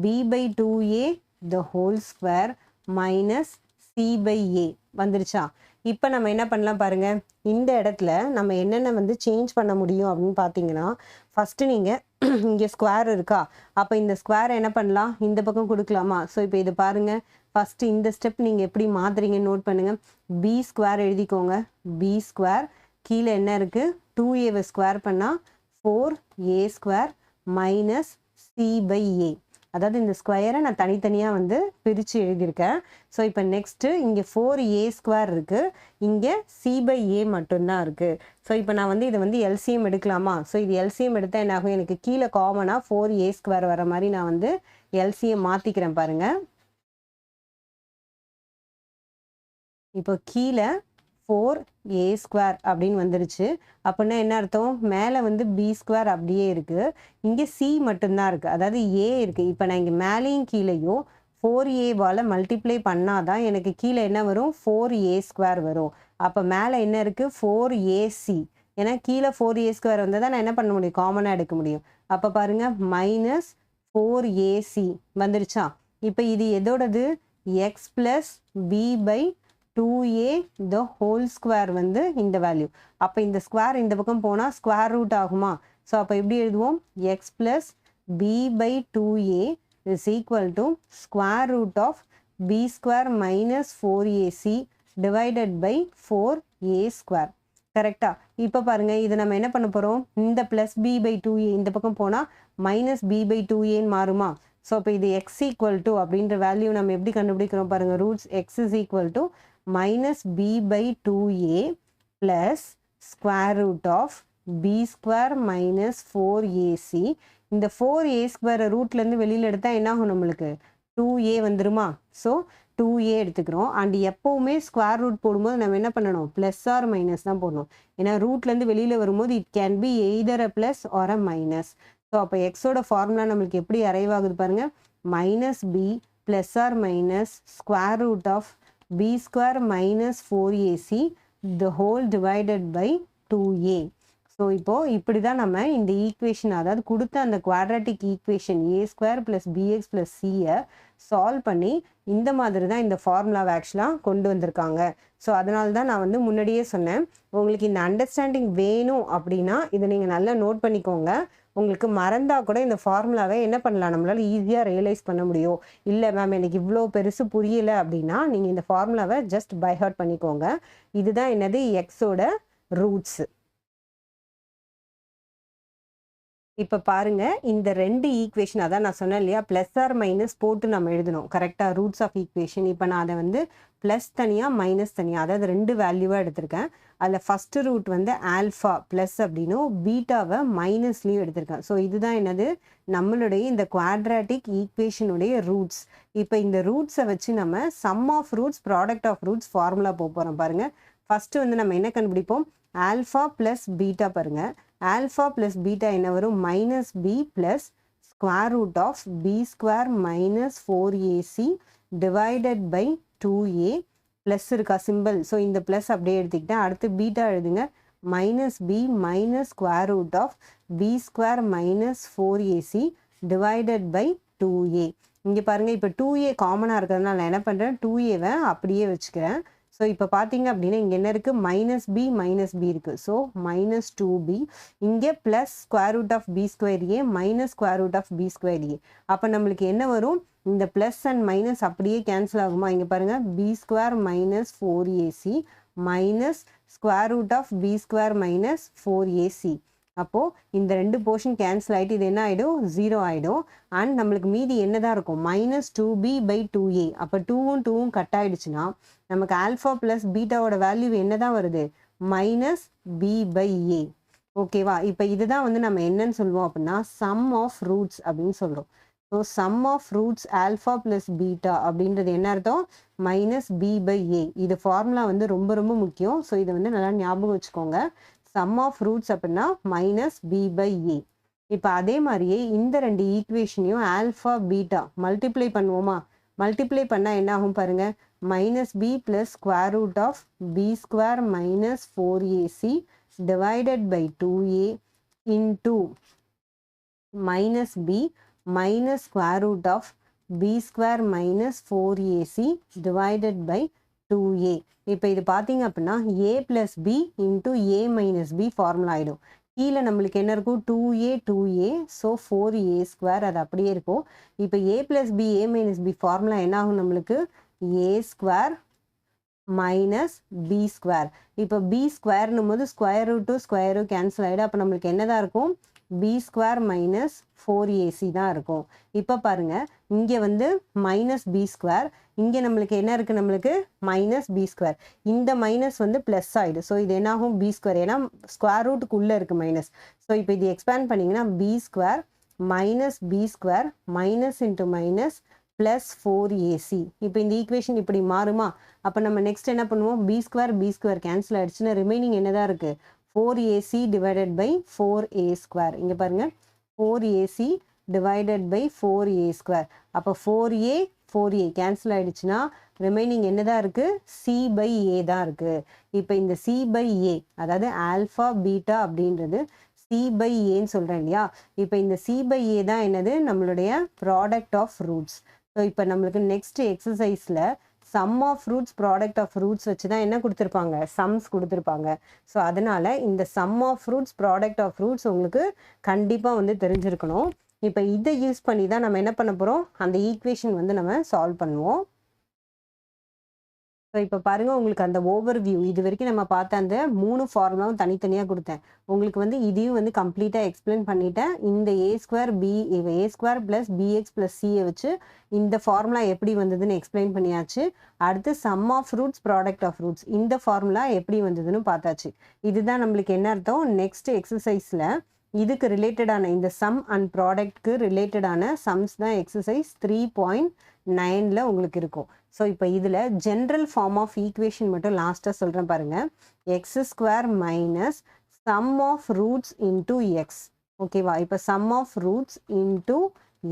b by 2a the whole square minus c by a வந்துருச்சா. இப்போ நம்ம என்ன பண்ணலாம் பாருங்கள், இந்த இடத்துல நம்ம என்னென்ன வந்து சேஞ்ச் பண்ண முடியும் அப்படின்னு பார்த்தீங்கன்னா, ஃபஸ்ட்டு நீங்கள் இங்கே ஸ்கொயர் இருக்கா, அப்போ இந்த ஸ்கொயரை என்ன பண்ணலாம், இந்த பக்கம் கொடுக்கலாமா. ஸோ இப்போ இது பாருங்கள், ஃபஸ்ட்டு இந்த ஸ்டெப் நீங்கள் எப்படி மாற்றுறீங்கன்னு நோட் பண்ணுங்கள். பி ஸ்கொயர் எழுதிக்கோங்க, பி ஸ்கொயர் கீழே என்ன இருக்குது, 2a ஸ்கொயர் பண்ணால் 4a square minus c by a. அதாவது இந்த ஸ்கொயரை நான் தனித்தனியாக வந்து பிரித்து எழுதியிருக்கேன். ஸோ இப்போ நெக்ஸ்ட்டு இங்கே 4a ஸ்கொயர் இருக்குது, இங்கே சி பை ஏ மட்டும்தான் இருக்குது. ஸோ இப்போ நான் வந்து இதை வந்து எல்சிஎம் எடுக்கலாமா. ஸோ இது எல்சிஎம் எடுத்தால் என்ன ஆகும், எனக்கு கீழே காமனாக 4a ஸ்கொயர் வர மாதிரி நான் வந்து எல்சிஎம் மாற்றிக்கிறேன் பாருங்கள். இப்போ கீழே 4a ஸ்கொயர் அப்படின்னு வந்துருச்சு. அப்படின்னா என்ன அர்த்தம், மேலே வந்து பி ஸ்கொயர் அப்படியே இருக்குது, இங்கே சி மட்டும்தான் இருக்குது, அதாவது ஏ இருக்குது. இப்போ நான் இங்கே மேலேயும் கீழேயும் 4aவால் மல்டிப்ளை பண்ணாதான் எனக்கு கீழே என்ன வரும், 4a ஸ்கொயர் வரும். அப்போ மேலே என்ன இருக்குது, 4ac. ஏன்னா கீழே 4a ஸ்கொயர் வந்தால் தான் நான் என்ன பண்ண முடியும், காமனாக எடுக்க முடியும். அப்போ பாருங்கள், மைனஸ் 4ac வந்துருச்சா. இப்போ இது எதோடது, x plus b by 2a the whole square வந்து இந்த வேல்யூ. அப்போ இந்த ஸ்கொயர் இந்த பக்கம் போனால் ஸ்கொயர் ரூட் ஆகுமா. ஸோ அப்போ எப்படி எழுதுவோம், x plus b by 2a is equal to square root of b square minus 4ac divided by 4a square. கரெக்டாக. இப்போ பாருங்கள், இதை நம்ம என்ன பண்ண போகிறோம், இந்த ப்ளஸ் பி பை 2a இந்த பக்கம் போனால் மைனஸ் பி பை 2aன்னு மாறுமா. ஸோ இப்போ இது எக்ஸ் ஈக்குவல் டு அப்படின்ற வேல்யூ நம்ம எப்படி கண்டுபிடிக்கிறோம் பாருங்கள், roots X is equal to minus b by 2a plus square root of b square minus 4ac. இந்த 4a square ரூட்லேருந்து வெளியில் எடுத்தால் என்ன ஆகும், நம்மளுக்கு 2a வந்துருமா. ஸோ 2a எடுத்துக்கிறோம். அண்ட் எப்போவுமே ஸ்கொயர் ரூட் போடும்போது நம்ம என்ன பண்ணணும், ப்ளஸ் ஆர் மைனஸ் தான் போடணும். ஏன்னா ரூட்லேருந்து வெளியில் வரும்போது it can be either a plus or a minus. So அப்போ எக்ஸோட ஃபார்முலா நம்மளுக்கு எப்படி அரைவ் ஆகுது பாருங்கள், minus b plus or minus square root of b square minus 4ac the whole divided by 2a. So so இப்போது இப்படி தான் நம்ம இந்த ஈக்குவேஷன், அதாவது கொடுத்த அந்த குவாட்ராட்டிக் ஈக்குவேஷன் a² + bx + c-யை சால்வ் பண்ணி இந்த மாதிரி தான் இந்த ஃபார்முலாவை ஆக்சுவலாக கொண்டு வந்திருக்காங்க. ஸோ அதனால தான் நான் வந்து முன்னாடியே சொன்னேன், உங்களுக்கு இந்த அண்டர்ஸ்டாண்டிங் வேணும் அப்படின்னா இதை நீங்கள் நல்லா நோட் பண்ணிக்கோங்க. உங்களுக்கு மறந்தால் கூட இந்த ஃபார்முலாவை என்ன பண்ணலாம், நம்மளால் ஈஸியாக ரியலைஸ் பண்ண முடியும். இல்லை மேம் எனக்கு இவ்வளோ பெருசு புரியலை அப்படின்னா நீங்கள் இந்த ஃபார்முலாவை ஜஸ்ட் பை ஹார்ட் பண்ணிக்கோங்க. இதுதான் என்னது எக்ஸோட ரூட்ஸு. இப்போ பாருங்க, இந்த ரெண்டு ஈக்குவேஷன், அதான் நான் சொன்னேன் இல்லையா, ப்ளஸ் ஆர் மைனஸ் போட்டு நம்ம எழுதணும் கரெக்டாக ரூட்ஸ் ஆஃப் ஈக்குவேஷன். இப்போ நான் அதை வந்து ப்ளஸ் தனியாக மைனஸ் தனியாக, அதாவது ரெண்டு வேல்யூவாக எடுத்திருக்கேன். அதில் ஃபஸ்ட்டு ரூட் வந்து ஆல்ஃபா ப்ளஸ் அப்படின்னும் பீட்டாவை மைனஸ்லையும் எடுத்திருக்கேன். ஸோ இதுதான் என்னது நம்மளுடைய இந்த குவாட்ராட்டிக் ஈக்குவேஷனுடைய ரூட்ஸ். இப்போ இந்த ரூட்ஸை வச்சு நம்ம sum of roots product of roots formula போக போகிறோம். பாருங்கள், ஃபஸ்ட்டு வந்து நம்ம என்ன கண்டுபிடிப்போம், ஆல்ஃபா ப்ளஸ் பீட்டா. பாருங்கள், ஆல்ஃபா ப்ளஸ் பீட்டா என்ன வரும், minus b plus square root of b² minus 4ac divided by 2a. Plus இருக்கா சிம்பிள், ஸோ இந்த ப்ளஸ் அப்படியே எடுத்துக்கிட்டேன். அடுத்து பீட்டா எழுதுங்க, minus b minus square root of b² minus 4ac divided by 2a. இங்கே பாருங்கள், இப்போ 2a காமனாக இருக்கிறதுனால நான் என்ன பண்ணுறேன், 2a அப்படியே வச்சுக்கிறேன். ஸோ இப்போ பார்த்தீங்க அப்படின்னா இங்கே என்ன இருக்குது, மைனஸ் பி இருக்குது. So minus 2b. இங்கே plus square root of b²a minus square root of b²a. அப்போ நம்மளுக்கு என்ன வரும், இந்த ப்ளஸ் அண்ட் மைனஸ் அப்படியே கேன்சல் ஆகுமா. இங்கே பாருங்கள், b² minus 4ac minus square root of b² minus 4ac. அப்போது இந்த ரெண்டு போர்ஷன் கேன்சல் ஆகிட்டு இது என்ன ஆகிடும், 0 ஆகிடும். அண்ட் நம்மளுக்கு மீதி என்ன தான் இருக்கும், மைனஸ் 2b பை 2a. அப்போ 2ம் கட் ஆகிடுச்சுன்னா நமக்கு ஆல்ஃபா ப்ளஸ் பீட்டாவோட வேல்யூ என்ன தான் வருது, மைனஸ் b பை a. ஓகேவா. இப்போ இதுதான் வந்து நம்ம என்னன்னு சொல்லுவோம் அப்படின்னா சம் ஆஃப் ரூட்ஸ் அப்படின்னு சொல்கிறோம். So sum of roots alpha plus beta அப்படின்றது என்ன அர்த்தம், மைனஸ் b பை a. இது ஃபார்முலா வந்து ரொம்ப ரொம்ப முக்கியம். ஸோ இதை வந்து நல்லா ஞாபகம் வச்சுக்கோங்க. சம் ஆஃப் ரூட்ஸ் அப்படின்னா மைனஸ் b பை a. இப்போ அதே மாதிரியே இந்த ரெண்டு ஈக்குவேஷனையும் ஆல்ஃபா பீட்டா மல்டிப்ளை பண்ணுவோமா. மல்டிப்ளை பண்ணால் என்ன ஆகும் பாருங்கள், minus b plus square root of b² minus 4ac divided by 2a into minus b minus square root of b² minus 4ac divided by 2a. இப்போ இது பார்த்தீங்க அப்படின்னா a plus b into a minus b formula ஆகிடும். கீழே நம்மளுக்கு என்ன இருக்கும், 2a ஸோ 4a², அது அப்படியே இருக்கும். இப்போ a plus b a minus b formula என்ன ஆகும் நம்மளுக்கு, a² மைனஸ் b². இப்போ b²ன்னும் போது ஸ்கொயர் ரூட்டு ஸ்கொயரும் கேன்சல் ஆகிடும். அப்போ நம்மளுக்கு என்ன தான் இருக்கும், b² மைனஸ் 4ac தான் இருக்கும். இப்போ பாருங்கள், இங்கே வந்து மைனஸ் b², இங்கே நம்மளுக்கு என்ன இருக்குது, நம்மளுக்கு மைனஸ் b². இந்த மைனஸ் வந்து ப்ளஸ் ஆகிடும். ஸோ இது என்னாகும், b², ஏன்னா ஸ்கொயர் ரூட்டுக்குள்ளே இருக்குது மைனஸ். ஸோ இப்போ இது எக்ஸ்பேண்ட் பண்ணிங்கன்னா b² minus b² minus into minus plus 4ac. இப்போ இந்த ஈக்குவேஷன் இப்படி மாறுமா. அப்போ நம்ம நெக்ஸ்ட் என்ன பண்ணுவோம், b² கேன்சல் ஆகிடுச்சுன்னா ரிமைனிங் என்ன தான் இருக்குது, 4ac டிவைடட் பை 4a². இங்கே பாருங்கள், 4ac டிவைடட் பை 4a². அப்போ 4a கேன்சல் ஆகிடுச்சுன்னா ரிமைனிங் என்ன தான் இருக்குது, c பை a தான் இருக்குது. இப்போ இந்த c பை a, அதாவது ஆல்ஃபா பீட்டா அப்படின்றது c பை ஏன்னு சொல்கிறேன் இல்லையா. இப்போ இந்த c பை a தான் என்னது, நம்மளுடைய ப்ராடக்ட் ஆஃப் ரூட்ஸ். ஸோ இப்போ நம்மளுக்கு நெக்ஸ்ட் எக்ஸசைஸில் sum of roots product of roots வச்சு தான் என்ன கொடுத்துருப்பாங்க, சம்ஸ் கொடுத்துருப்பாங்க. ஸோ அதனால் இந்த sum of roots product of roots உங்களுக்கு கண்டிப்பாக வந்து தெரிஞ்சிருக்கணும். இப்போ இதை யூஸ் பண்ணி தான் நம்ம என்ன பண்ண போகிறோம், அந்த ஈக்குவேஷன் வந்து நம்ம சால்வ் பண்ணுவோம். ஸோ இப்போ பாருங்கள், உங்களுக்கு அந்த ஓவர் வியூ இது வரைக்கும் நம்ம பார்த்த அந்த 3 ஃபார்முலாவும் தனித்தனியாக கொடுத்தேன். உங்களுக்கு வந்து இதையும் வந்து கம்ப்ளீட்டாக எக்ஸ்பிளைன் பண்ணிட்டேன். இந்த a² plus bx plus c வச்சு இந்த ஃபார்முலா எப்படி வந்ததுன்னு எக்ஸ்பிளைன் பண்ணியாச்சு. அடுத்து sum of roots product of roots இந்த ஃபார்முலா எப்படி வந்ததுன்னு பார்த்தாச்சு. இதுதான் நம்மளுக்கு என்ன அர்த்தம், நெக்ஸ்ட் எக்ஸசைஸில் இதுக்கு ரிலேட்டடான இந்த சம் அண்ட் ப்ராடக்ட்க்கு ரிலேட்டடான சம்ஸ் தான் எக்ஸசைஸ் 3.9ல் உங்களுக்கு இருக்கும். ஸோ இப்போ இதில் ஜென்ரல் ஃபார்ம் ஆஃப் ஈக்குவேஷன் மட்டும் லாஸ்ட்டாக சொல்கிறேன் பாருங்கள், x² minus sum of roots into x. ஓகேவா. இப்போ sum of roots into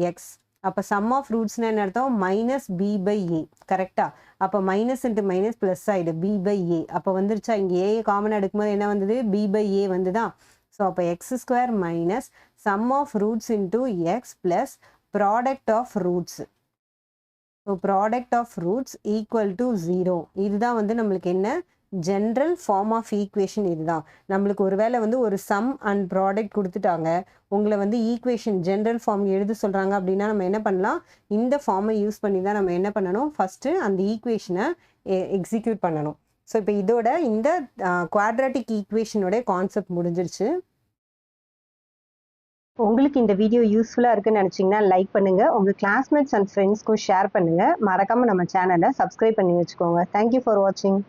x. அப்போ சம் ஆஃப் ரூட்ஸ்னால் என்ன அர்த்தம், மைனஸ் b பை a. கரெக்டாக. அப்போ மைனஸ் இன்ட்டு மைனஸ் ப்ளஸ் ஆகிடு b பை a. அப்போ வந்துருச்சா, இங்கே a காமனாக எடுக்கும்போது என்ன வந்தது, b பை a வந்து தான். ஸோ ஸோ அப்போ x square minus sum of roots into x plus product of roots. So product of roots equal to 0. இதுதான் வந்து நம்மளுக்கு என்ன ஜென்ரல் ஃபார்ம் ஆஃப் ஈக்குவேஷன். இதுதான் நம்மளுக்கு ஒருவேளை வந்து ஒரு சம் அண்ட் ப்ராடக்ட் கொடுத்துட்டாங்க, உங்களை வந்து ஈக்குவேஷன் ஜென்ரல் ஃபார்ம் எழுத சொல்கிறாங்க அப்படின்னா நம்ம என்ன பண்ணலாம், இந்த ஃபார்மை யூஸ் பண்ணி தான் நம்ம என்ன பண்ணணும், ஃபஸ்ட்டு அந்த ஈக்குவேஷனை எக்ஸிக்யூட் பண்ணணும். ஸோ இப்போ இதோட இந்த குவாட்ராட்டிக் ஈக்குவேஷனோட கான்செப்ட் முடிஞ்சிருச்சு. உங்களுக்கு இந்த வீடியோ யூஸ்ஃபுல்லாக இருக்குன்னு நினச்சிங்கன்னா லைக் பண்ணுங்கள், உங்கள் கிளாஸ்மேட்ஸ் அண்ட் ஃப்ரெண்ட்ஸ்க்கும் ஷேர் பண்ணுங்கள். மறக்காமல் நம்ம சேனலை சப்ஸ்கிரைப் பண்ணி வச்சுக்கோங்க. தேங்க்யூ ஃபார் வாட்சிங்.